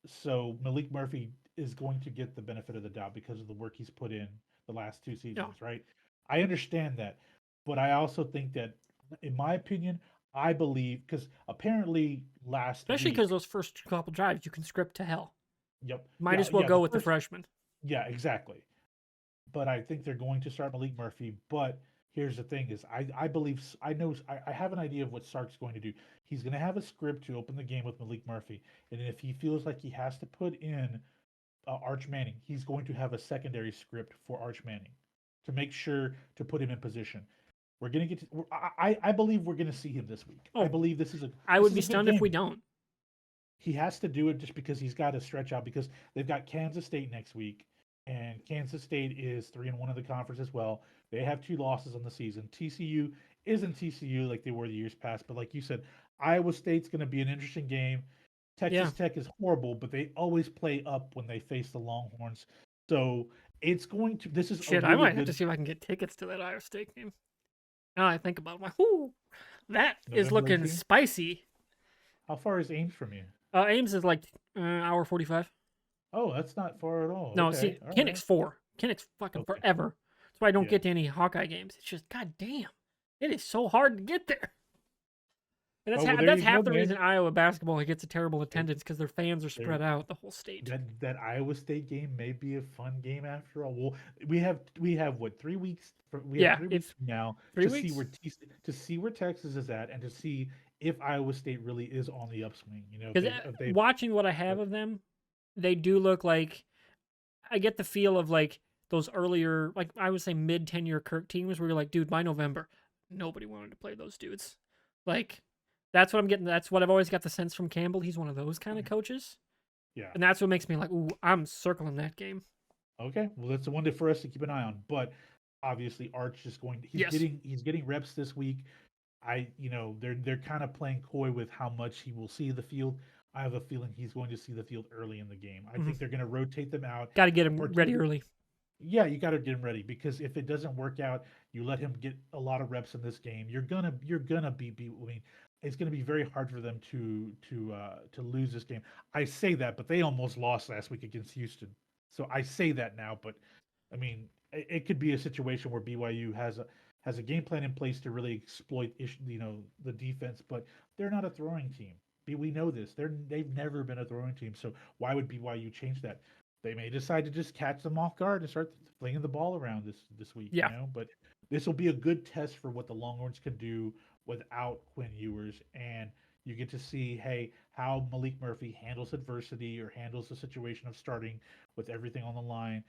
so Malik Murphy is going to get the benefit of the doubt because of the work he's put in the last two No. seasons, right? I understand that, but I also think that, in my opinion, I believe because apparently last Especially because week, those first couple drives you can script to hell. yep, Might yeah, as well yeah, go the with the first, freshman. yeah, exactly. But I think they're going to start Malik Murphy. But here's the thing: is I believe I have an idea of what Sark's going to do. He's going to have a script to open the game with Malik Murphy, and if he feels like he has to put in Arch Manning, he's going to have a secondary script for Arch Manning to make sure to put him in position. We're going to get. To, I believe we're going to see him this week. I Oh, believe I this would is be a good stunned if we game. don't. He has to do it just because he's got to stretch out because they've got Kansas State next week, and Kansas State is 3-1 of the conference as well. They have two losses on the season. TCU isn't TCU like they were the years past, but like you said, Iowa State's going to be an interesting game. Yeah. Texas Tech is horrible, but they always play up when they face the Longhorns. So it's going to. This is a Shit, I really might have to good see if I can get tickets to that Iowa State game. Now I think about it, I'm like, whoo, that is November looking 18th. spicy. How far is Ames from you? Ames is like hour 45. Oh, that's not far at all. No, Okay, see, all right. Kinnick's 4. Kinnick's fucking Okay, forever. That's why I don't yeah. get to any Hawkeye games. It's just, god damn, it is so hard to get there. And Oh well, there that's you go, half the man. reason Iowa basketball gets a terrible There, attendance because their fans are there. spread out the whole state. That Iowa State game may be a fun game after all. Well, we have what 3 weeks? We have Yeah, 3 weeks if from now three weeks. To see where Texas is at and to see if Iowa State really is on the upswing. If Because they've watching what I have of them, they do look like I get the feel of like those earlier, like I would say mid tenure Kirk teams where you're like, dude, by November, nobody wanted to play those dudes. Like, that's what I'm getting. That's what I've always got the sense from Campbell. He's one of those kind of coaches. yeah. And that's what makes me like, ooh, I'm circling that game. Okay, well that's the one for us to keep an eye on. But obviously, Arch is going. Yes. He's getting reps this week. They're kind of playing coy with how much he will see the field. I have a feeling he's going to see the field early in the game. I Mm-hmm. think they're going to rotate them out. Got to get him ready Particularly, early. yeah, you got to get him ready because if it doesn't work out, you let him get a lot of reps in this game. You're gonna be. I mean, it's gonna be very hard for them to lose this game. I say that, but they almost lost last week against Houston. So I say that now, but I mean, it could be a situation where BYU has a game plan in place to really exploit the defense, but they're not a throwing team. We know this. They've never been a throwing team. So why would BYU change that? They may decide to just catch them off guard and start flinging the ball around this week, Yeah. But this will be a good test for what the Longhorns can do without Quinn Ewers, and you get to see, hey, how Malik Murphy handles adversity or handles the situation of starting with everything on the line,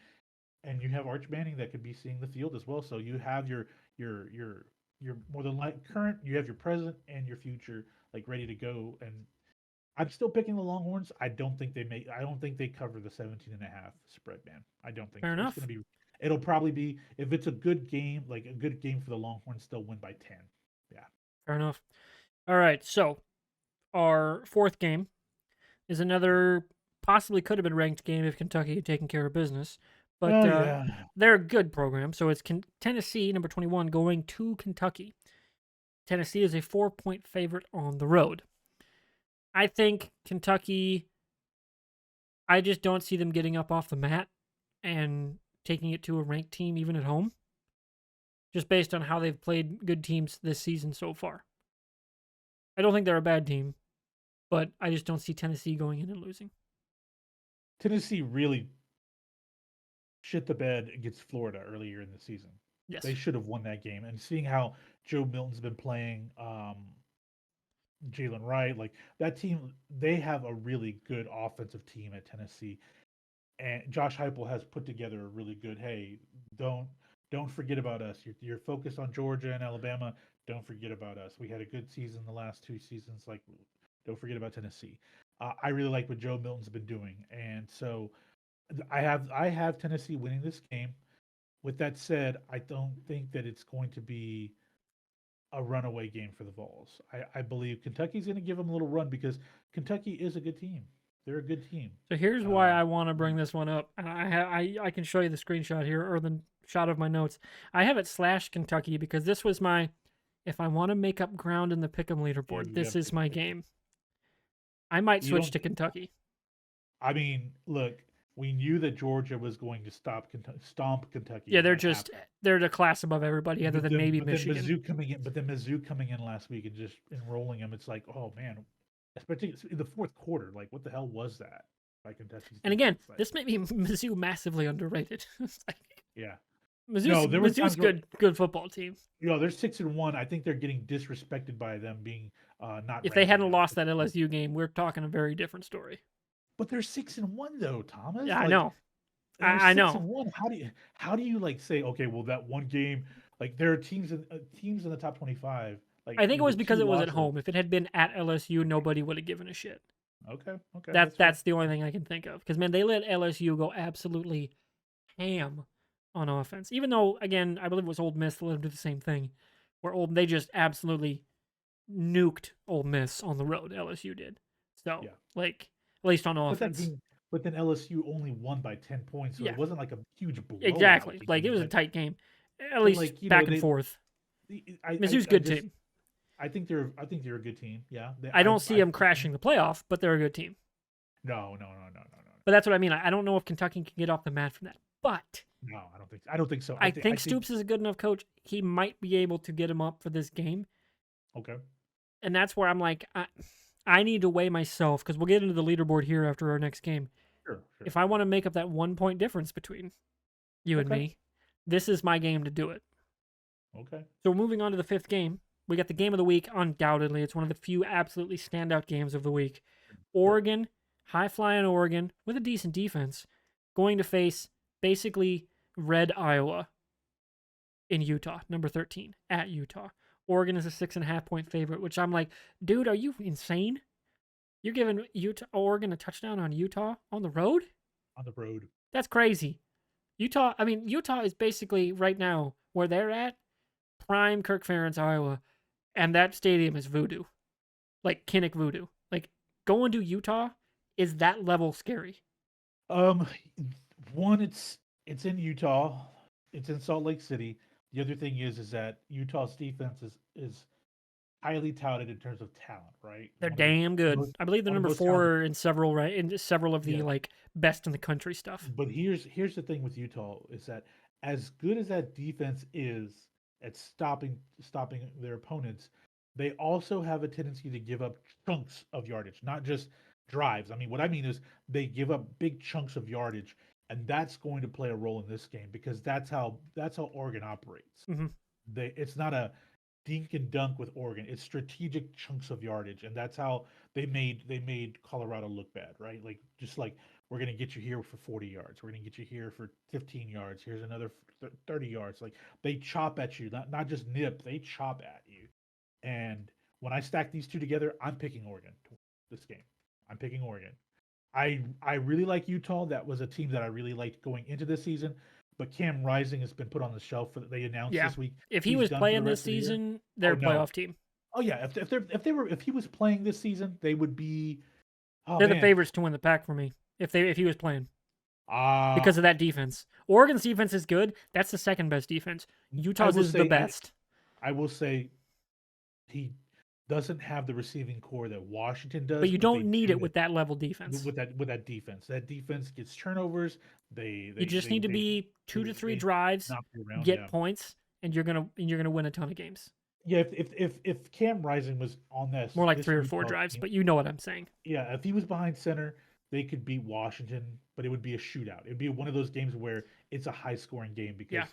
and you have Arch Manning that could be seeing the field as well. So you have your more than like current, you have your present and your future like ready to go, and I'm still picking the Longhorns. I don't think they cover the 17.5 spread, man. I don't think Fair so. enough. It'll probably be, if it's a good game, like a good game for the Longhorns, they'll win by 10. Yeah. Fair enough. All right. So our fourth game is another possibly could have been ranked game if Kentucky had taken care of business, but Oh, yeah. they're a good program. So it's Tennessee, number 21, going to Kentucky. Tennessee is a 4-point favorite on the road. I think Kentucky, I just don't see them getting up off the mat and taking it to a ranked team, even at home, just based on how they've played good teams this season so far. I don't think they're a bad team, but I just don't see Tennessee going in and losing. Tennessee really shit the bed against Florida earlier in the season. They Yes. should have won that game. And seeing how Joe Milton's been playing, Jalen Wright, like that team, they have a really good offensive team at Tennessee. And Josh Heupel has put together a really good. Hey, don't don't forget about us. You're focused on Georgia and Alabama. Don't forget about us. We had a good season the last two seasons. Like, don't forget about Tennessee. I really like what Joe Milton's been doing, and so I have Tennessee winning this game. With that said, I don't think that it's going to be a runaway game for the Vols. I believe Kentucky's going to give them a little run because Kentucky is a good team. They're a good team. So here's why I want to bring this one up, and I can show you the screenshot here or the shot of my notes. I have it / Kentucky because this was my, if I want to make up ground in the Pick'em leaderboard, this is my game. I might switch to Kentucky. I mean, look, we knew that Georgia was going to stomp Kentucky. Yeah, they're the class above everybody other than maybe Michigan. But then Mizzou coming in last week and just enrolling them, it's like, oh man, especially in the fourth quarter, like what the hell was that by Kentucky? And again, this may be Mizzou massively underrated. Yeah, Mizzou's good football team. They're 6-1. I think they're getting disrespected by them being not. If they hadn't lost that LSU game, we're talking a very different story. But they're 6-1 though, Thomas. Yeah, I know. I know. 6-1. How do you like say, okay, well that one game, like there are teams in the top 25. Like I think it was because it was at home. If it had been at LSU, nobody would have given a shit. Okay. That's the only thing I can think of. Because man, they let LSU go absolutely ham on offense. Even though, again, I believe it was Ole Miss that let them do the same thing, where they just absolutely nuked Ole Miss on the road. LSU did. So like at least on offense. But then LSU only won by 10 points, so it wasn't like a huge blowout. Exactly. Like it was a tight game. At least back and forth. Mizzou's a good team. I think they're a good team. Yeah. I don't see them crashing the playoff, but they're a good team. No. But that's what I mean. I don't know if Kentucky can get off the mat from that. But no, I don't think so. I think Stoops is a good enough coach. He might be able to get him up for this game. Okay. And that's where I'm like, I need to weigh myself because we'll get into the leaderboard here after our next game. Sure. If I want to make up that 1 point difference between you and me, this is my game to do it. Okay. So moving on to the fifth game, we got the game of the week. Undoubtedly, it's one of the few absolutely standout games of the week. Oregon, high-flying Oregon with a decent defense, going to face basically red Iowa in Utah, number 13, at Utah. Oregon is a 6.5 point favorite, which I'm like, dude, are you insane? You're giving Oregon a touchdown on Utah on the road? On the road. That's crazy. Utah is basically right now where they're at, prime Kirk Ferentz, Iowa, and that stadium is voodoo. Like Kinnick voodoo. Like going to Utah is that level scary. One, it's in Utah. It's in Salt Lake City. The other thing is that Utah's defense is highly touted in terms of talent, right? They're damn good. I believe they're number 4 in several of the like best in the country stuff. But here's the thing with Utah is that as good as that defense is at stopping their opponents, they also have a tendency to give up chunks of yardage, not just drives. I mean, what I mean is they give up big chunks of yardage, and that's going to play a role in this game because that's how Oregon operates. Mm-hmm. It's not a dink and dunk with Oregon. It's strategic chunks of yardage, and that's how they made Colorado look bad, right? Like just like we're going to get you here for 40 yards, we're going to get you here for 15 yards. Here's another 30 yards. Like they chop at you, not just nip, they chop at you. And when I stack these two together, I'm picking Oregon this game. I'm picking Oregon. I really like Utah. That was a team that I really liked going into this season. But Cam Rising has been put on the shelf for they announced this week. If he was playing this season, they're a playoff team. Oh yeah, if he was playing this season, they would be. They're the favorites to win the pack for me. If he was playing, because of that defense. Oregon's defense is good. That's the second best defense. Utah's is the best. I will say, he doesn't have the receiving core that Washington does. But you don't need it with that level defense. With that defense, that defense gets turnovers. You just need to be 2 to 3 drives, get points, and you're gonna win a ton of games. Yeah, if Cam Rising was on that, more like 3 or 4 drives, but you know what I'm saying. Yeah, if he was behind center, they could beat Washington, but it would be a shootout. It'd be one of those games where it's a high scoring game because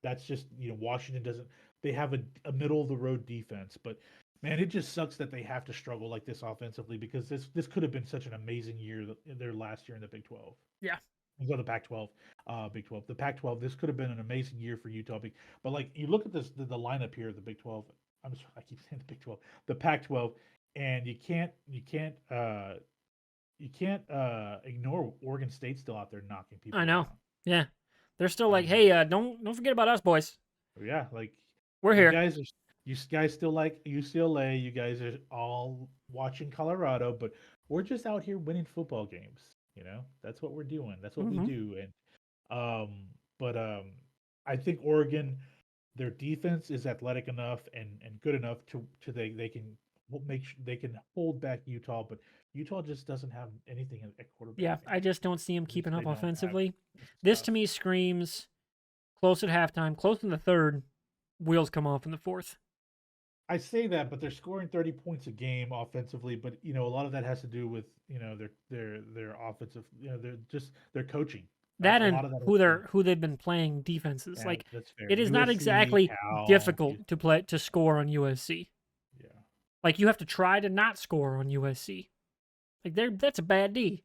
that's just Washington doesn't. They have a middle of the road defense, but man, it just sucks that they have to struggle like this offensively because this could have been such an amazing year their last year in the Big 12. Yeah. The Pac-12, Big 12. The Pac-12. This could have been an amazing year for Utah. But like you look at the lineup here of the Big 12. I keep saying the Big 12, the Pac-12, and you can't ignore Oregon State still out there knocking people. I know. Down. Yeah, they're still like, hey, don't forget about us, boys. Yeah, like we're here. You guys still like UCLA. You guys are all watching Colorado, but we're just out here winning football games. That's what we're doing. That's what we Mm-hmm. do. And um, but I think Oregon, their defense is athletic enough and good enough to they can they can hold back Utah, but Utah just doesn't have anything at quarterback, Yeah, man. I just don't see him keeping They up don't have offensively. it's This tough. to me screams close at halftime, close in the third, wheels come off in the fourth. I say that, but they're scoring 30 points a game offensively. But a lot of that has to do with their offensive. They're just their coaching. That A and lot of that has to do. who they've been playing defenses. Yeah, Like that's fair. it is not USC, exactly Cal, difficult to play to score on USC. yeah. Like you have to try to not score on USC. Like that's a bad D.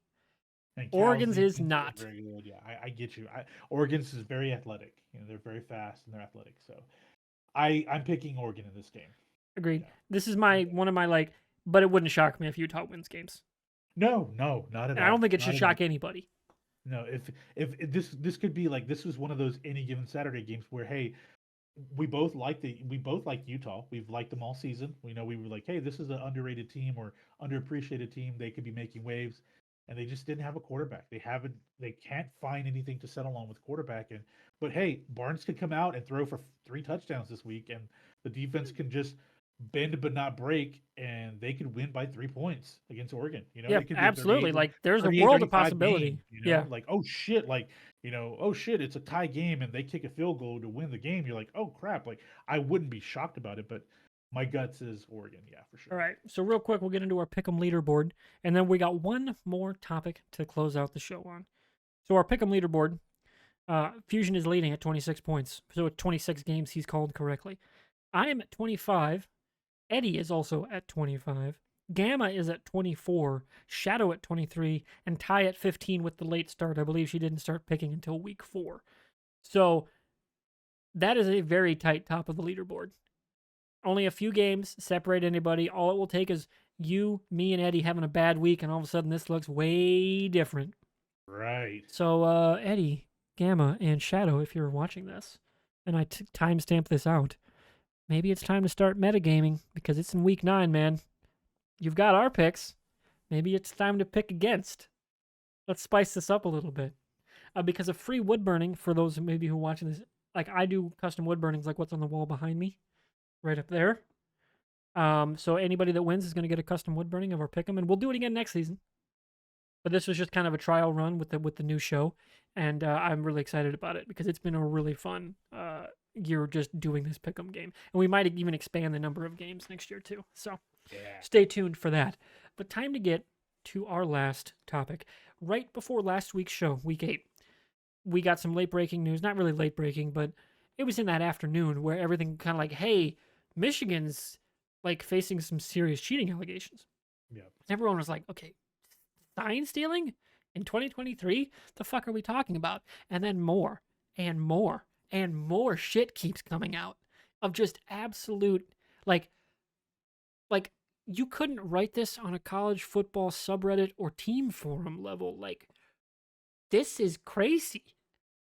And Cal's Oregon's is defense is not. very good. Yeah, I get you. Oregon's is very athletic. They're very fast and they're athletic. So I'm picking Oregon in this game. Agreed. Yeah. This is my one of my but it wouldn't shock me if Utah wins games. No, not at And I don't all. think it should Not at all. shock anybody. No, if this could be like this was one of those any given Saturday games where hey, we both liked Utah. We've liked them all season. We were like, hey, this is an underrated team or underappreciated team. They could be making waves, and they just didn't have a quarterback. They can't find anything to settle on with quarterback. But hey, Barnes could come out and throw for 3 touchdowns this week, and the defense can just bend but not break, and they could win by 3 points against Oregon. Yeah, It could be a absolutely. 38, Like there's a 38, world of 35 possibility. game. Yeah. Like oh shit, like oh shit, it's a tie game and they kick a field goal to win the game. You're like, oh crap. Like I wouldn't be shocked about it, but my gut says Oregon, yeah, for All sure. right. So real quick, we'll get into our pick'em leaderboard, and then we got one more topic to close out the show on. So our pick'em leaderboard, Fusion is leading at 26 points. So at 26 games, he's called correctly. I am at 25. Eddie is also at 25. Gamma is at 24. Shadow at 23. And Ty at 15 with the late start. I believe she didn't start picking until week 4. So that is a very tight top of the leaderboard. Only a few games separate anybody. All it will take is you, me, and Eddie having a bad week, and all of a sudden this looks way different. Right. So, Eddie, Gamma, and Shadow, if you're watching this, and I timestamp this out, maybe it's time to start metagaming because it's in week 9, man. You've got our picks. Maybe it's time to pick against. Let's spice this up a little bit. Because of free wood burning, for those maybe who are watching this, like I do custom wood burnings like what's on the wall behind me, right up there. So anybody that wins is going to get a custom wood burning of our pick'em, and we'll do it again next season. But this was just kind of a trial run with the new show, and I'm really excited about it because it's been a really fun year just doing this pick'em game, and we might even expand the number of games next year too. So stay tuned for that. But time to get to our last topic. Right before last week's show, week 8, we got some late breaking news. Not really late breaking, but it was in that afternoon where everything kind of like, hey, Michigan's like facing some serious cheating allegations. Yeah. Everyone was like, okay, sign stealing in 2023? The fuck are we talking about? And then more and more and more shit keeps coming out of just absolute like you couldn't write this on a college football subreddit or team forum level. Like, this is crazy.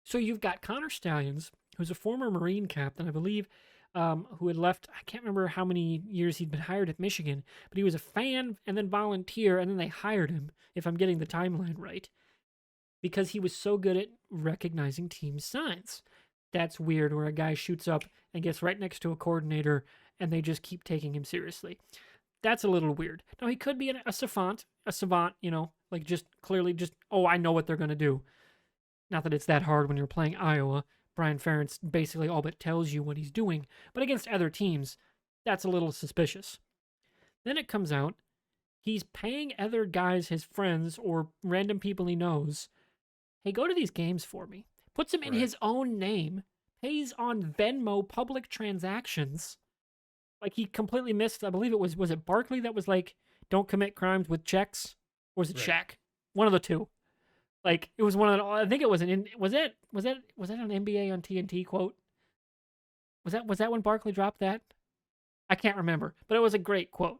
So you've got Connor Stallions, who's a former Marine captain, I believe, who had left, I can't remember how many years he'd been hired at Michigan, but he was a fan and then volunteer, and then they hired him, if I'm getting the timeline right, because he was so good at recognizing team signs. That's weird, where a guy shoots up and gets right next to a coordinator, and they just keep taking him seriously. That's a little weird. Now, he could be a savant, like just clearly just, oh, I know what they're going to do. Not that it's that hard when you're playing Iowa. Brian Ferentz basically all but tells you what he's doing. But against other teams, that's a little suspicious. Then it comes out, he's paying other guys, his friends, or random people he knows, hey, go to these games for me. Puts them in his own name, pays on Venmo public transactions. Like he completely missed, I believe it was it Barkley that was like, don't commit crimes with checks? Or was it Shaq? One of the two. Like it was one of the, I think it was was that an NBA on TNT quote? Was that when Barkley dropped that? I can't remember, but it was a great quote.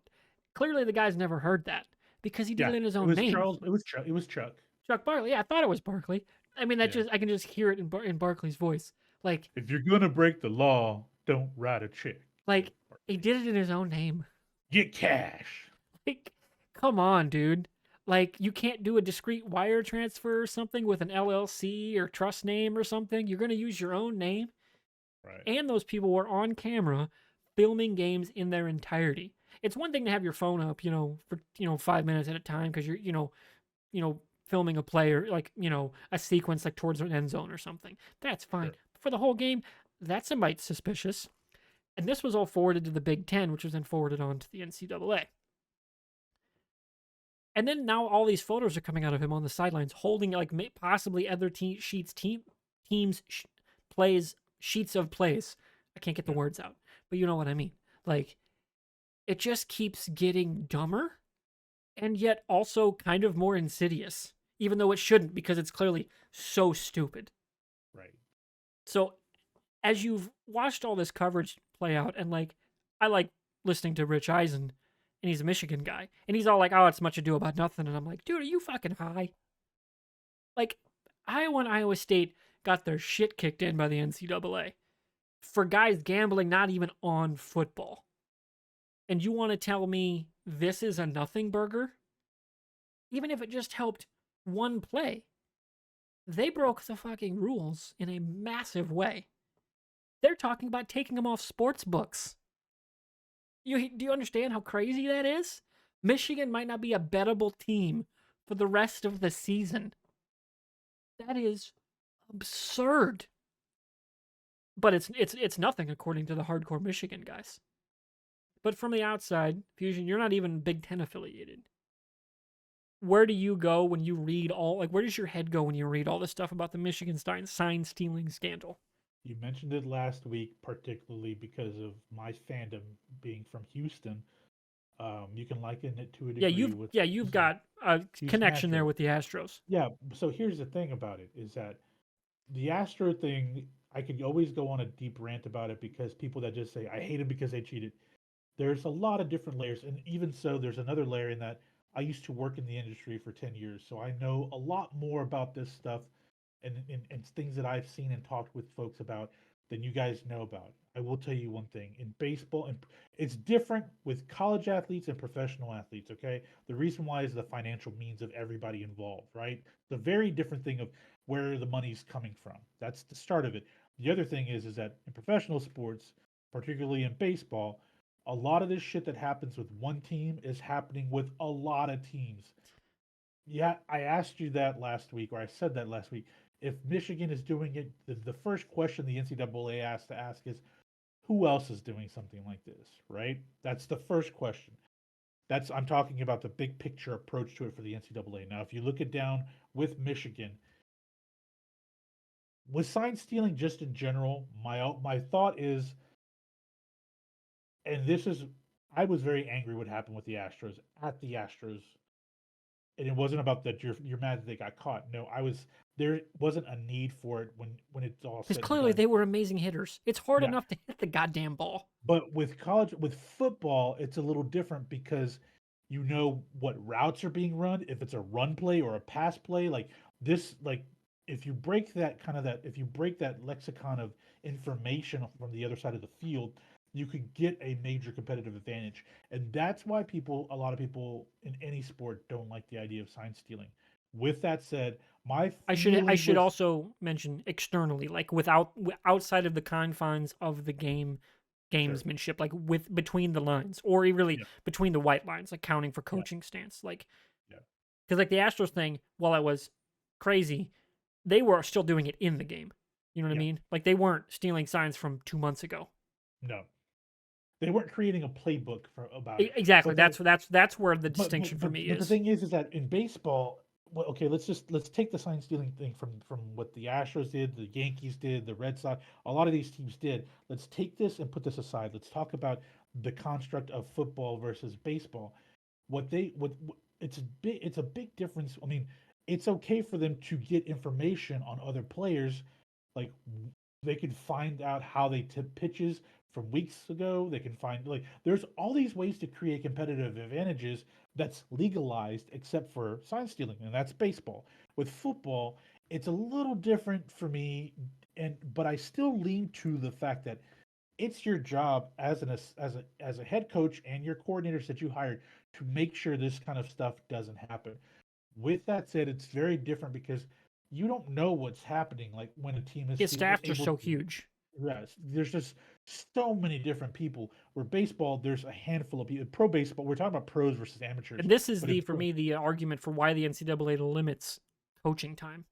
Clearly the guy's never heard that because he did it in his own name. It was Chuck. Chuck Barkley. Yeah, I thought it was Barkley. I mean, I can just hear it in Barkley's voice. Like, if you're gonna break the law, don't write a check. Like, He did it in his own name. Get cash. Like, come on, dude. Like, you can't do a discrete wire transfer or something with an LLC or trust name or something. You're going to use your own name. Right. And those people were on camera filming games in their entirety. It's one thing to have your phone up, for 5 minutes at a time because you're, filming a player like a sequence like towards an end zone or something. That's fine. Sure. But for the whole game, that's a mite suspicious. And this was all forwarded to the Big Ten, which was then forwarded on to the NCAA. And then now all these photos are coming out of him on the sidelines, holding like possibly other teams plays sheets of plays. I can't get the words out, but you know what I mean. Like, it just keeps getting dumber, and yet also kind of more insidious, even though it shouldn't because it's clearly so stupid. Right. So, as you've watched all this coverage play out, and like, I like listening to Rich Eisen, and he's a Michigan guy, and he's all like, "Oh, it's much ado about nothing," and I'm like, "Dude, are you fucking high?" Like, Iowa and Iowa State got their shit kicked in by the NCAA for guys gambling not even on football. And you want to tell me this is a nothing burger? Even if it just helped one play. They broke the fucking rules in a massive way. They're talking about taking them off sports books. Do you understand how crazy that is? Michigan might not be a bettable team for the rest of the season. That is absurd. But it's nothing according to the hardcore Michigan guys. But from the outside, Fusion, you're not even Big Ten affiliated. Where do you go when you read where does your head go when you read all this stuff about the Michigan sign stealing scandal? You mentioned it last week, particularly because of my fandom being from Houston. You can liken it to a degree with you've got a Houston connection there Astros. with the Astros. Yeah. So here's the thing about it is that the Astro thing, I could always go on a deep rant about it because people that just say I hate them because they cheated. There's a lot of different layers, and even so, there's another layer in that I used to work in the industry for 10 years, so I know a lot more about this stuff and things that I've seen and talked with folks about than you guys know about. I will tell you one thing in baseball, and it's different with college athletes and professional athletes, okay? The reason why is the financial means of everybody involved, right? It's a very different thing of where the money's coming from. That's the start of it. The other thing is that in professional sports, particularly in baseball, a lot of this shit that happens with one team is happening with a lot of teams. Yeah, I asked you that last week, or I said that last week. If Michigan is doing it, the first question the NCAA has to ask is, who else is doing something like this, right? That's the first question. I'm talking about the big picture approach to it for the NCAA. Now, if you look it down with Michigan, with sign stealing just in general, my thought is, and this is, I was very angry what happened with the Astros at the Astros, and it wasn't about that you're mad that they got caught. No, there wasn't a need for it when it's all Because said and clearly done. they were amazing hitters. It's hard Yeah, enough to hit the goddamn ball. but with football, it's a little different because you know what routes are being run, if it's a run play or a pass play, like this, like if you break if you break that lexicon of information from the other side of the field, you could get a major competitive advantage. And that's why a lot of people in any sport don't like the idea of sign stealing. With that said, my I feeling should with also mention externally, like outside of the confines of the game, sure, gamesmanship, like with between the lines, or really yeah, between the white lines, like counting for yeah, coaching stance, like yeah, because like the Astros thing, while it was crazy, they were still doing it in the game. You know what I yeah, mean? Like they weren't stealing signs from 2 months ago. no, they weren't creating a playbook about it. Exactly. But that That's where the but distinction for me the is. thing is that in baseball, well, okay, let's take the sign stealing thing from what the Astros did, the Yankees did, the Red Sox, a lot of these teams did. Let's take this and put this aside. Let's talk about the construct of football versus baseball. What it's a big difference. I mean, it's okay for them to get information on other players, like they can find out how they tip pitches from weeks ago. They can find like there's all these ways to create competitive advantages that's legalized except for sign stealing, and that's baseball. With football, it's a little different for me, and but I still lean to the fact that it's your job as a head coach and your coordinators that you hired to make sure this kind of stuff doesn't happen. With that said, it's very different because you don't know what's happening. Like when a team is His staffs are able so to, huge. yes, there's just so many different people. Where baseball, there's a handful of people. Pro baseball, we're talking about pros versus amateurs, And this is but in the for pro, me the argument for why the NCAA limits coaching time,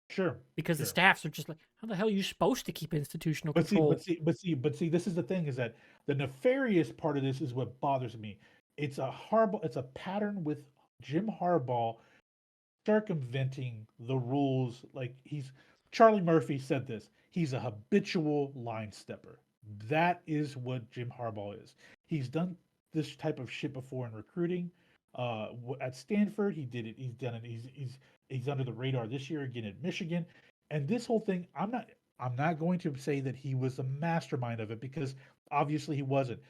sure, because the sure. staffs are just like, how the hell are you supposed to keep institutional But see, but control? see, but see, but see, this is the thing: is that the nefarious part of this is what bothers me. It's a pattern with Jim Harbaugh circumventing the rules. Like Charlie Murphy said this. He's a habitual line stepper. That is what Jim Harbaugh is. He's done this type of shit before in recruiting. At Stanford, he did it. He's done it. He's under the radar this year again at Michigan. And this whole thing, I'm not going to say that he was the mastermind of it because obviously he wasn't.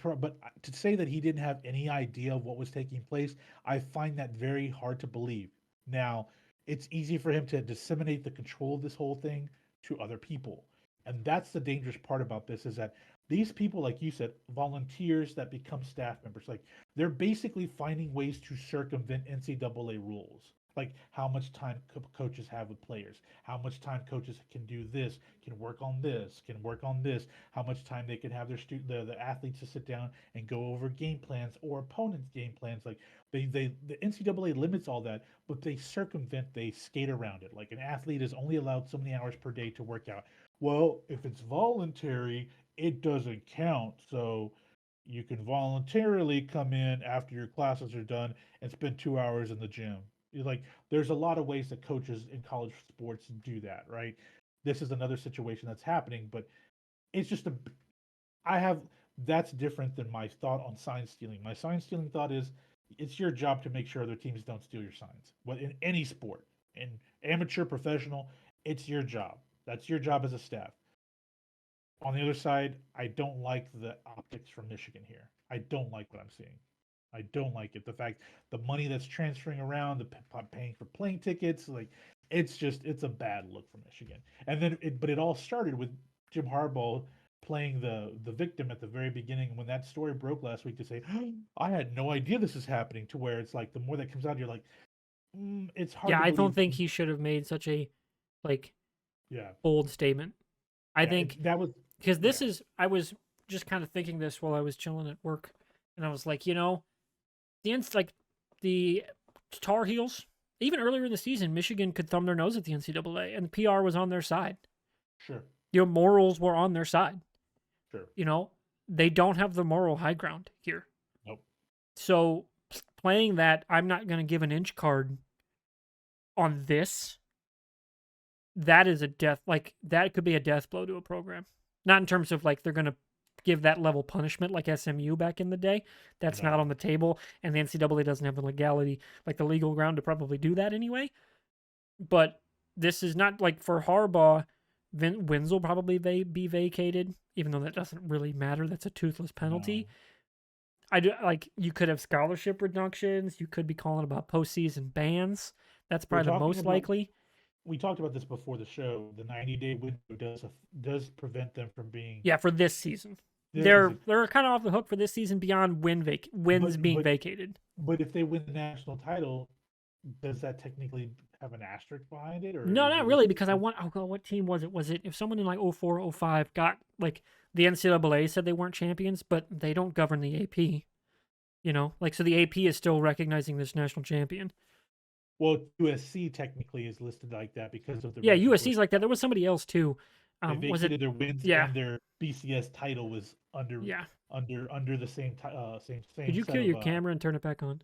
But to say that he didn't have any idea of what was taking place, I find that very hard to believe. Now, it's easy for him to disseminate the control of this whole thing to other people. And that's the dangerous part about this is that these people, like you said, volunteers that become staff members, like they're basically finding ways to circumvent NCAA rules. Like how much time coaches have with players, how much time coaches can do this, can work on this, can work on this, how much time they can have the athletes to sit down and go over game plans or opponents' game plans. Like the NCAA limits all that, but they skate around it. Like an athlete is only allowed so many hours per day to work out. Well, if it's voluntary, it doesn't count. So you can voluntarily come in after your classes are done and spend 2 hours in the gym. Like there's a lot of ways that coaches in college sports do that, right? This is another situation that's happening, but it's just a I have that's different than my thought on sign stealing. My sign stealing thought is it's your job to make sure other teams don't steal your signs. What in any sport, in amateur, professional, it's your job. That's your job as a staff. On the other side, I don't like the optics from Michigan here. I don't like what I'm seeing. I don't like it. The fact the money that's transferring around, paying for plane tickets, like it's a bad look for Michigan. And then but it all started with Jim Harbaugh playing the victim at the very beginning when that story broke last week to say, I had no idea this is happening. To where it's like the more that comes out, you're like, it's hard Yeah, to I don't believe. think he should have made such a like Yeah, bold statement. I yeah, think that was because yeah, I was just kind of thinking this while I was chilling at work, and I was like, like the Tar Heels, even earlier in the season, Michigan could thumb their nose at the NCAA, and the PR was on their side. sure, Morals were on their side. sure, You know, they don't have the moral high ground here. nope, So playing that, I'm not going to give an inch card on this. That is a death. Like that could be a death blow to a program. Not in terms of like they're going to give that level punishment like SMU back in the day. That's not no. on the table, and the NCAA doesn't have the legality, like the legal ground to probably do that anyway. But this is not like for Harbaugh. Wins will probably be vacated, even though that doesn't really matter. That's a toothless No. penalty. I do like you could have scholarship reductions. You could be calling about postseason bans. That's We're probably the talking most about likely. we talked about this before the show. The 90-day window does prevent them from being Yeah, for this season, is it they're kind of off the hook for this season beyond wins but being but vacated. but if they win the national title, does that technically have an asterisk behind it, or No, is not it really, just because I want. Oh, God, what team was it? Was it if someone in like 04, 05 got like the NCAA said they weren't champions, but they don't govern the AP. Like so the AP is still recognizing this national champion. well, USC technically is listed like that because of the Yeah, Reggie Bush USC's like that. stuff. There was somebody else too. They Was it? vacated their wins Yeah, and their BCS title was under yeah. under the Could same you set kill of your camera and turn it back on?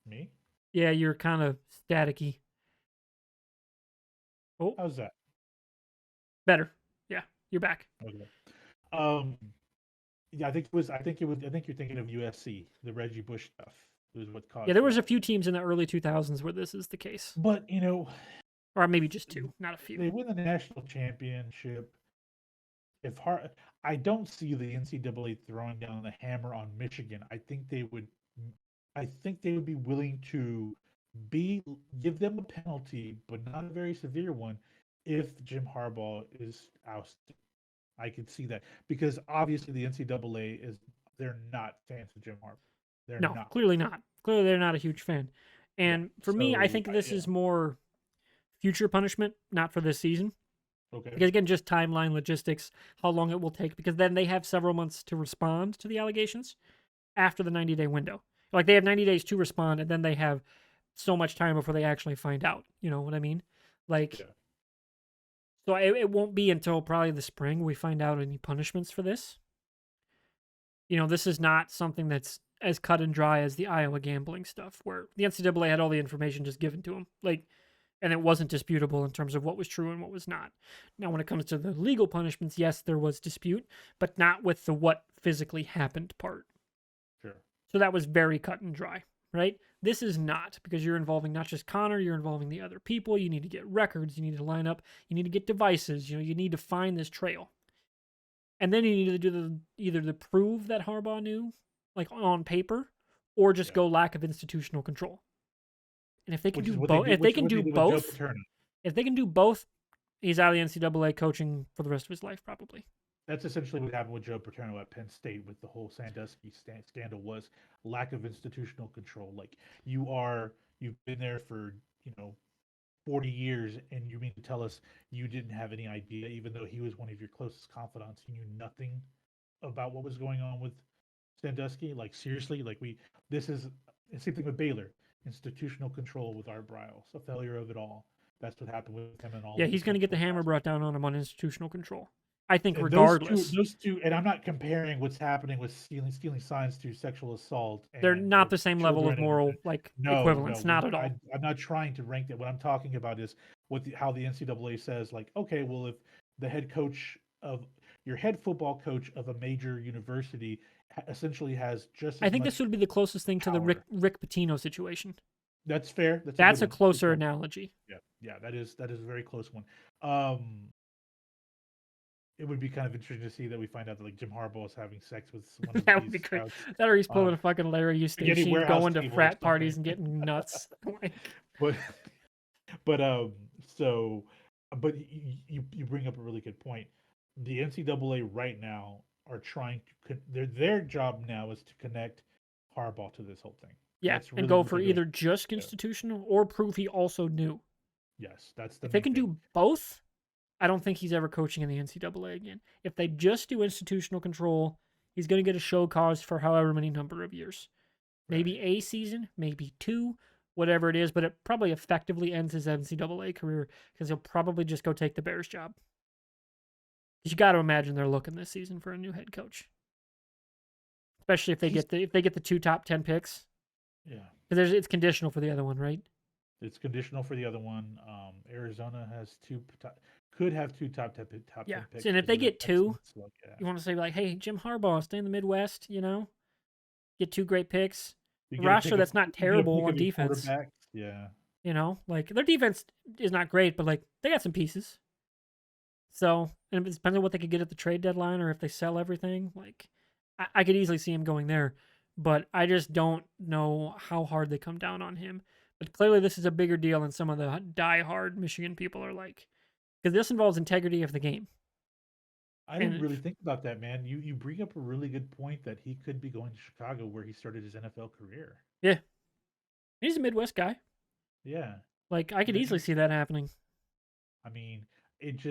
me. Yeah, you're kind of staticky. Oh, How's that? better. Yeah, you're back. Okay. Um, yeah, I think you're thinking of USC, the Reggie Bush stuff. Was what Yeah, caused there was a that. few teams in the early 2000s where this is the case, But or maybe just two, not a few. they win the national championship. If Har- I don't see the NCAA throwing down the hammer on Michigan. I think they would be willing to be give them a penalty, but not a very severe one, if Jim Harbaugh is ousted. I could see that because obviously the NCAA they're not fans of Jim Harbaugh. They're No, not. clearly not. Clearly, they're not a huge fan. Yeah. And for me, I So think this yeah. is more future punishment, not for this season. Okay. Because again, just timeline, logistics, how long it will take. Because then they have several months to respond to the allegations after the 90-day window. Like they have 90 days to respond, and then they have so much time before they actually find out. You know what I mean? Like, Yeah. so it won't be until probably the spring we find out any punishments for this. You know, this is not something that's as cut and dry as the Iowa gambling stuff, where the NCAA had all the information just given to them, like, and it wasn't disputable in terms of what was true and what was not. Now, when it comes to the legal punishments, yes, there was dispute, but not with the what physically happened part. Sure. So that was very cut and dry, right? This is not, because you're involving not just Connor, you're involving the other people. You need to get records, you need to line up, you need to get devices. You know, you need to find this trail. And then you need to do either to prove that Harbaugh knew, like on paper, or just go lack of institutional control. And if they can do both, if they can do both, if they can do both, he's out of the NCAA coaching for the rest of his life, probably. That's essentially what happened with Joe Paterno at Penn State with the whole Sandusky scandal was lack of institutional control. Like you've been there for 40 years, and you mean to tell us you didn't have any idea, even though he was one of your closest confidants, you knew nothing about what was going on with Sandusky? Like seriously, this is the same thing with Baylor. Institutional control with Art Briles, a failure of it all. That's what happened with him and all. Yeah, he's going to get the hammer brought down on him on institutional control. I think and regardless. Those two, and I'm not comparing what's happening with stealing signs to sexual assault. They're not the same level of moral equivalence, not at all. I'm not trying to rank that. What I'm talking about is how the NCAA says, like, okay, well, if the your head football coach of a major university essentially has just I think this would be the closest thing to the Rick Pitino situation. That's fair. That's a closer analogy. Yeah, that is a very close one. It would be kind of interesting to see that we find out that like Jim Harbaugh is having sex with one of that would be great. That or he's pulling a fucking Larry Eustace, going to frat parties and getting nuts. But you bring up a really good point. The NCAA right now are trying to their job now is to connect Harbaugh to this whole thing. Yeah, and go for either just institutional or prove he also knew. Yes, that's if they can do both. I don't think he's ever coaching in the NCAA again. If they just do institutional control, he's going to get a show cause for however many number of years. Maybe a season, maybe 2, whatever it is, but it probably effectively ends his NCAA career because he'll probably just go take the Bears job. You got to imagine they're looking this season for a new head coach, especially if they get the 2 top 10 picks. Yeah, because it's conditional for the other one, right? It's conditional for the other one. Arizona has could have 2 top 10 picks. And if they get 2, you want to say like, hey, Jim Harbaugh, stay in the Midwest, get 2 great picks. Roster that's not terrible on defense. Yeah. Like their defense is not great, but like they got some pieces. So, and it depends on what they could get at the trade deadline or if they sell everything. Like I could easily see him going there, but I just don't know how hard they come down on him. But clearly this is a bigger deal than some of the diehard Michigan people are like. Because this involves integrity of the game. I didn't really think about that, man. You bring up a really good point that he could be going to Chicago where he started his NFL career. Yeah. He's a Midwest guy. Yeah. Like, I could easily see that happening. I mean, it's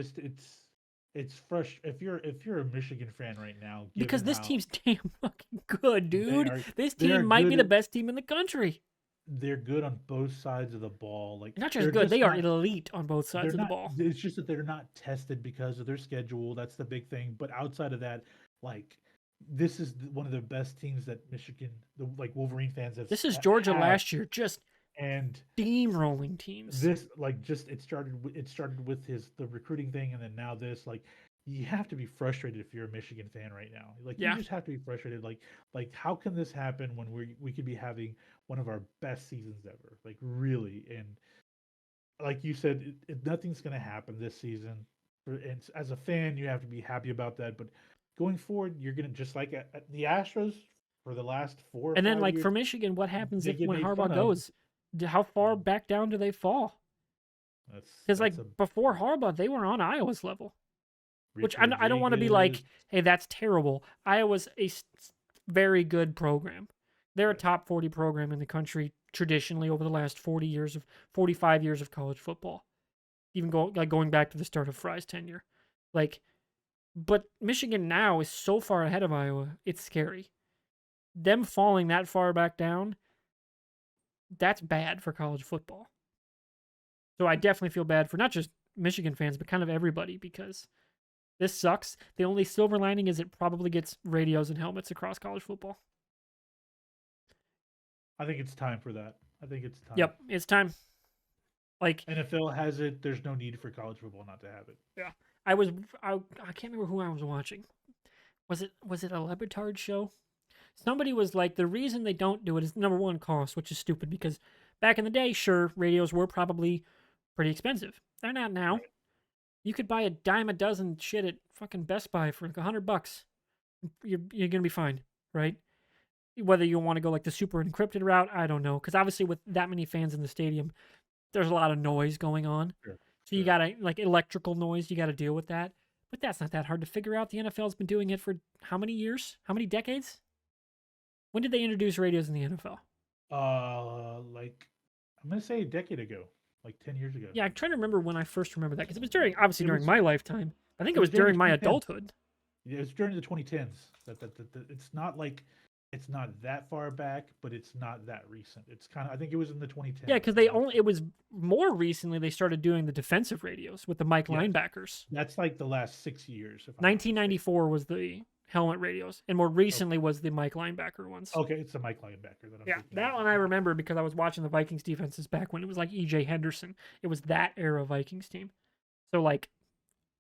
fresh. If you're a Michigan fan right now. Because this team's damn fucking good, dude. This team might be the best team in the country. They're good on both sides of the ball. Like not just good, they are elite on both sides of the ball. It's just that they're not tested because of their schedule. That's the big thing. But outside of that, like this is one of the best teams that Michigan, Wolverine fans have. This is Georgia last year, just steamrolling teams. This it started with the recruiting thing, and then now this you have to be frustrated if you're a Michigan fan right now. You just have to be frustrated. Like how can this happen when we could be having one of our best seasons ever? Like really, and like you said, nothing's going to happen this season. And as a fan, you have to be happy about that. But going forward, you're going to just like at the Astros for the last 4. And then for Michigan, what happens when Harbaugh goes? How far back down do they fall? Because before Harbaugh, they were on Iowa's level. Which Ricky I don't want to be Rodriguez. like, hey, that's terrible. Iowa's a very good program. They're a Right. top 40 program in the country traditionally over the last 45 years of college football. Even going back to the start of Fry's tenure. Like, but Michigan now is so far ahead of Iowa, it's scary. Them falling that far back down, that's bad for college football. So I definitely feel bad for not just Michigan fans, but kind of everybody because this sucks. The only silver lining is it probably gets radios and helmets across college football. I think it's time for that. I think it's time. Yep, it's time. Like, NFL has it. There's no need for college football not to have it. yeah, I can't remember who I was watching. Was it a Lebitard show? Somebody was like, the reason they don't do it is number one, cost, which is stupid because back in the day, sure, radios were probably pretty expensive. They're not now. Right. You could buy a dime a dozen shit at fucking Best Buy for like $100. You're gonna be fine, right? Whether you want to go like the super encrypted route, I don't know, because obviously with that many fans in the stadium, there's a lot of noise going on. Sure. So you gotta like electrical noise, you gotta deal with that. But that's not that hard to figure out. The NFL's been doing it for how many years? How many decades? When did they introduce radios in the NFL? Like I'm gonna say a decade ago, like 10 years ago. Yeah, I'm trying to remember when I first remember that because it was obviously It during was my lifetime. I think it it was was during the during my 2010s. adulthood. It was during the 2010s. It's not like it's not that far back, but it's not that recent. It's kind of I think it was in the 2010s. Yeah, because it was more recently they started doing the defensive radios with the Mike Yes. linebackers. That's like the last 6 years. If I'm not 1994 was the helmet radios, and more recently was the Mike linebacker ones. mistaken. Okay, it's the Mike linebacker that I'm Yeah, thinking that of. one I remember because I was watching the Vikings defenses back when it was like EJ Henderson. It was that era Vikings team. So like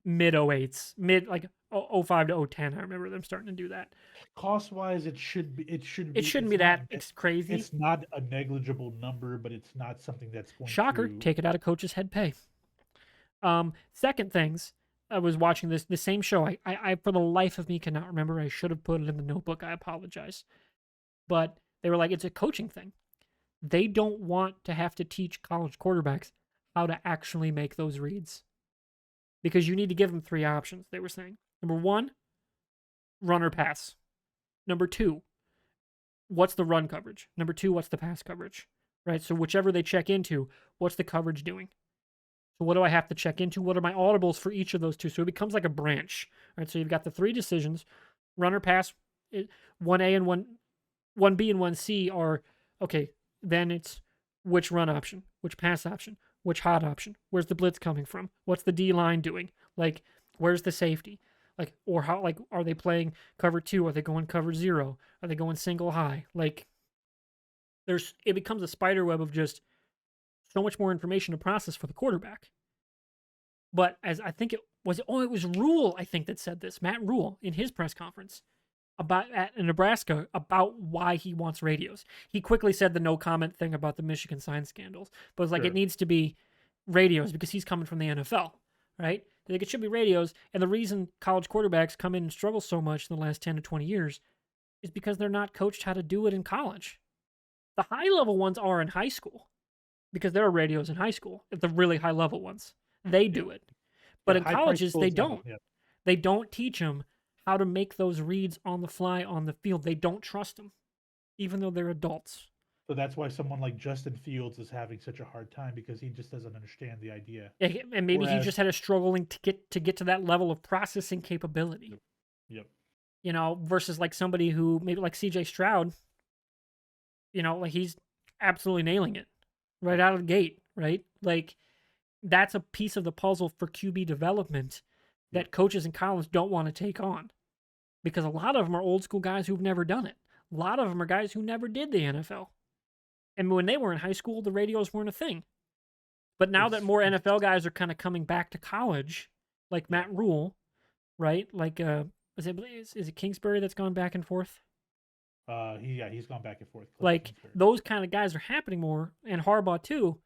mid 08s, mid like 05 to 010, I remember them starting to do that. Cost wise, it should be. It should be. It shouldn't It's be not. that it's crazy. It's not a negligible number, but it's not something that's going Shocker, to. take it out of coach's head pay. Second things, I was watching the same show. I for the life of me cannot remember. I should have put it in the notebook. I apologize. But they were like, it's a coaching thing. They don't want to have to teach college quarterbacks how to actually make those reads. Because you need to give them three options, they were saying. Number one, run or pass. Number two, what's the run coverage? Number two, what's the pass coverage? Right? So whichever they check into, what's the coverage doing? So what do I have to check into? What are my audibles for each of those two? So it becomes like a branch. Right? So you've got the three decisions. Run or pass, 1A and 1B and 1C are, okay, then it's which run option, which pass option, which hot option, where's the blitz coming from, what's the D line doing, like where's the safety, like or how like are they playing cover two, are they going cover zero, are they going single high, like it becomes a spider web of just so much more information to process for the quarterback. But as I think it was Rule, I think, that said this, Matt Rule in his press conference about at Nebraska about why he wants radios. He quickly said the no comment thing about the Michigan sign scandals, but it's like it needs to be radios because he's coming from the NFL, right? Like it should be radios, and the reason college quarterbacks come in and struggle so much in the last 10 to 20 years is because they're not coached how to do it in college. The high level ones are in high school because there are radios in high school. The really high level ones, they do it, but in colleges they don't. They don't teach them how to make those reads on the fly on the field. They don't trust them, even though they're adults. So that's why someone like Justin Fields is having such a hard time because he just doesn't understand the idea. And maybe he just had a struggling to get to that level of processing capability. Yep. You know, versus like somebody who maybe like CJ Stroud, you know, like he's absolutely nailing it right out of the gate, right? Like that's a piece of the puzzle for QB development that coaches in college don't want to take on because a lot of them are old school guys who've never done it. A lot of them are guys who never did the NFL. And when they were in high school, the radios weren't a thing. But now that more NFL guys are kind of coming back to college, like Matt Rule, right? Like, is it Kingsbury that's gone back and forth? He's gone back and forth. Like those kind of guys are happening more, and Harbaugh too.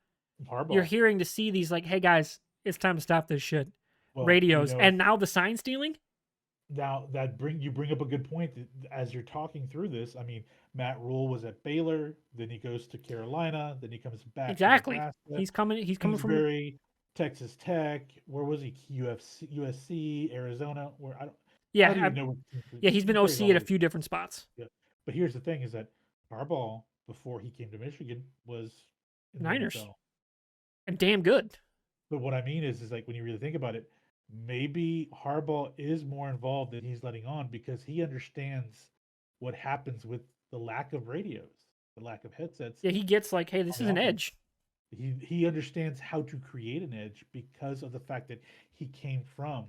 You're hearing to see these like, hey guys, it's time to stop this shit. Well, radios, and now the sign stealing. Now you bring up a good point as you're talking through this. I mean, Matt Rule was at Baylor, then he goes to Carolina, then he comes back. Exactly. He's coming from Texas Tech. Where was he? UFC, USC, Arizona. Where I don't Yeah, even know. yeah, he's been Played OC all at a over. few different spots. Yeah. But here's the thing: is that Harbaugh, before he came to Michigan, was in the Niners. NFL. And damn good. But what I mean is like when you really think about it, maybe Harbaugh is more involved than he's letting on because he understands what happens with the lack of radios, the lack of headsets Yeah, he gets like, hey, on this the is an offense. edge. He understands how to create an edge because of the fact that he came from,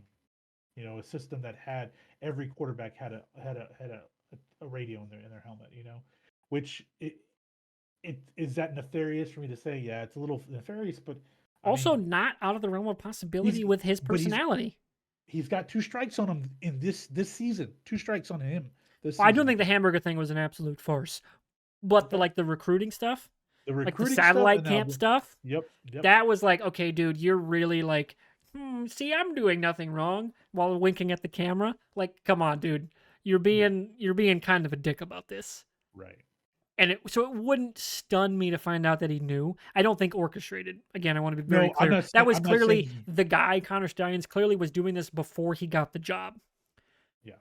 a system that had every quarterback had a radio in their helmet, which it is that nefarious for me to say, yeah, it's a little nefarious, but I Also, mean, not out of the realm of he's possibility with his but personality. he's got 2 strikes on him in this season. 2 strikes on him this Well, I don't season. think the hamburger thing was an absolute farce, but Okay, the recruiting stuff, the like the recruiting stuff, satellite and now camp stuff, yep, that was like, okay, dude, you're really like, see, I'm doing nothing wrong while winking at the camera. Like, come on, dude, yeah, you're being kind of a dick about this. right. And so it wouldn't stun me to find out that he knew. I don't think orchestrated. Again, I want to be very No, clear. That was I'm not clearly saying the guy, Connor Steins, clearly was doing this before he got the job. yeah,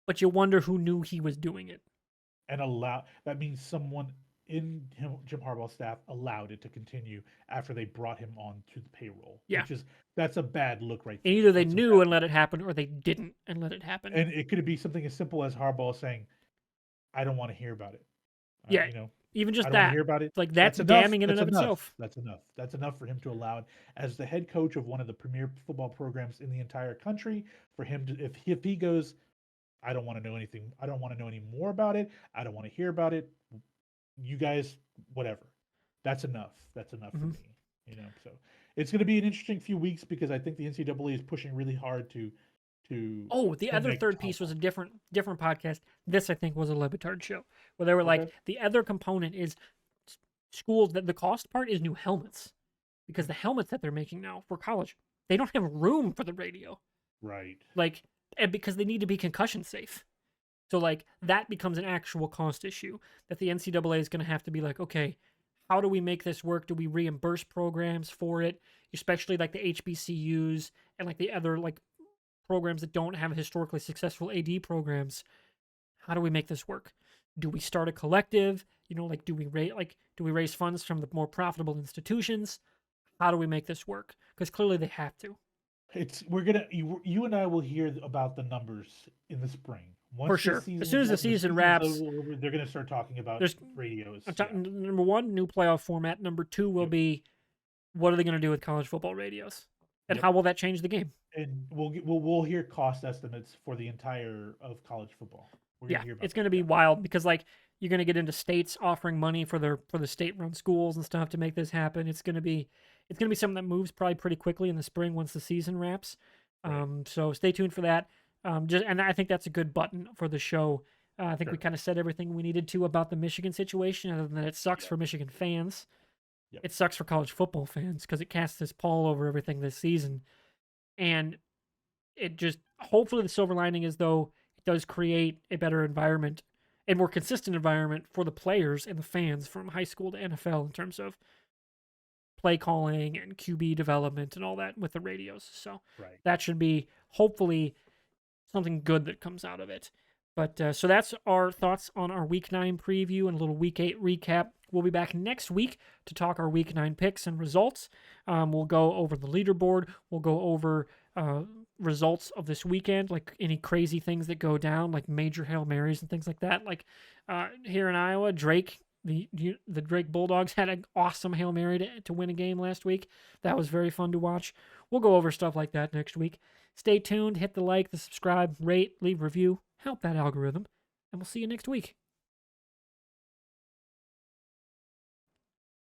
But you wonder who knew he was doing it. and that means someone in Jim Harbaugh's staff allowed it to continue after they brought him on to the payroll, Yeah. that's a bad look right And there. either they That's a knew bad and look. let it happen, or they didn't and let it happen. And it could be something as simple as Harbaugh saying, "I don't want to hear about it." Yeah, even I just don't want to that. hear about it. Like, that's That's enough. damning in and That's of enough. itself. That's enough. That's enough for him to allow it as the head coach of one of the premier football programs in the entire country. For him to, if he goes, I don't want to know anything. I don't want to know any more about it. I don't want to hear about it. You guys, whatever. That's enough. That's enough for Hmm. me. So it's going to be an interesting few weeks because I think the NCAA is pushing really hard Oh, the to other make third piece was a different podcast. This, I think, was a Lebitard show where they were like, okay. the other component is schools that the cost part is new helmets because the helmets that they're making now for college, they don't have room for the radio. Right. Like, and because they need to be concussion safe. So like that becomes an actual cost issue that the NCAA is going to have to be like, okay, how do we make this work? Do we reimburse programs for it, especially like the HBCUs and like the other like programs that don't have historically successful AD programs? How do we make this work? Do we start a collective? Like do we raise funds from the more profitable institutions? How do we make this work? Because clearly they have to. We're gonna you and I will hear about the numbers in the spring. For Once this sure. As soon as the the season season's wraps, over, they're gonna start talking about there's radios. Yeah, number one, new playoff format. Number two will yep, be what are they going to do with college football radios, and yep. how will that change the game? And we'll hear cost estimates for the entire of college football. We're Yeah, gonna hear about it's that. going to be Yeah, wild because like you're going to get into states offering money for the state-run schools and stuff to make this happen. It's going to be something that moves probably pretty quickly in the spring once the season wraps. right. So stay tuned for that. And I think that's a good button for the show. I think we Sure. kind of said everything we needed to about the Michigan situation, other than that it sucks Yep. for Michigan fans. Yep. It sucks for college football fans because it casts this pall over everything this season. And it just, hopefully, the silver lining is, though, it does create a better environment, a more consistent environment for the players and the fans from high school to NFL in terms of play calling and QB development and all that with the radios. So Right. that should be, hopefully, something good that comes out of it. But so that's our thoughts on our Week 9 preview and a little Week 8 recap. We'll be back next week to talk our Week 9 picks and results. We'll go over the leaderboard. We'll go over results of this weekend, like any crazy things that go down, like major Hail Marys and things like that. Like here in Iowa, Drake, the Drake Bulldogs had an awesome Hail Mary to win a game last week. That was very fun to watch. We'll go over stuff like that next week. Stay tuned, hit the like, the subscribe, rate, leave review, help that algorithm, and we'll see you next week.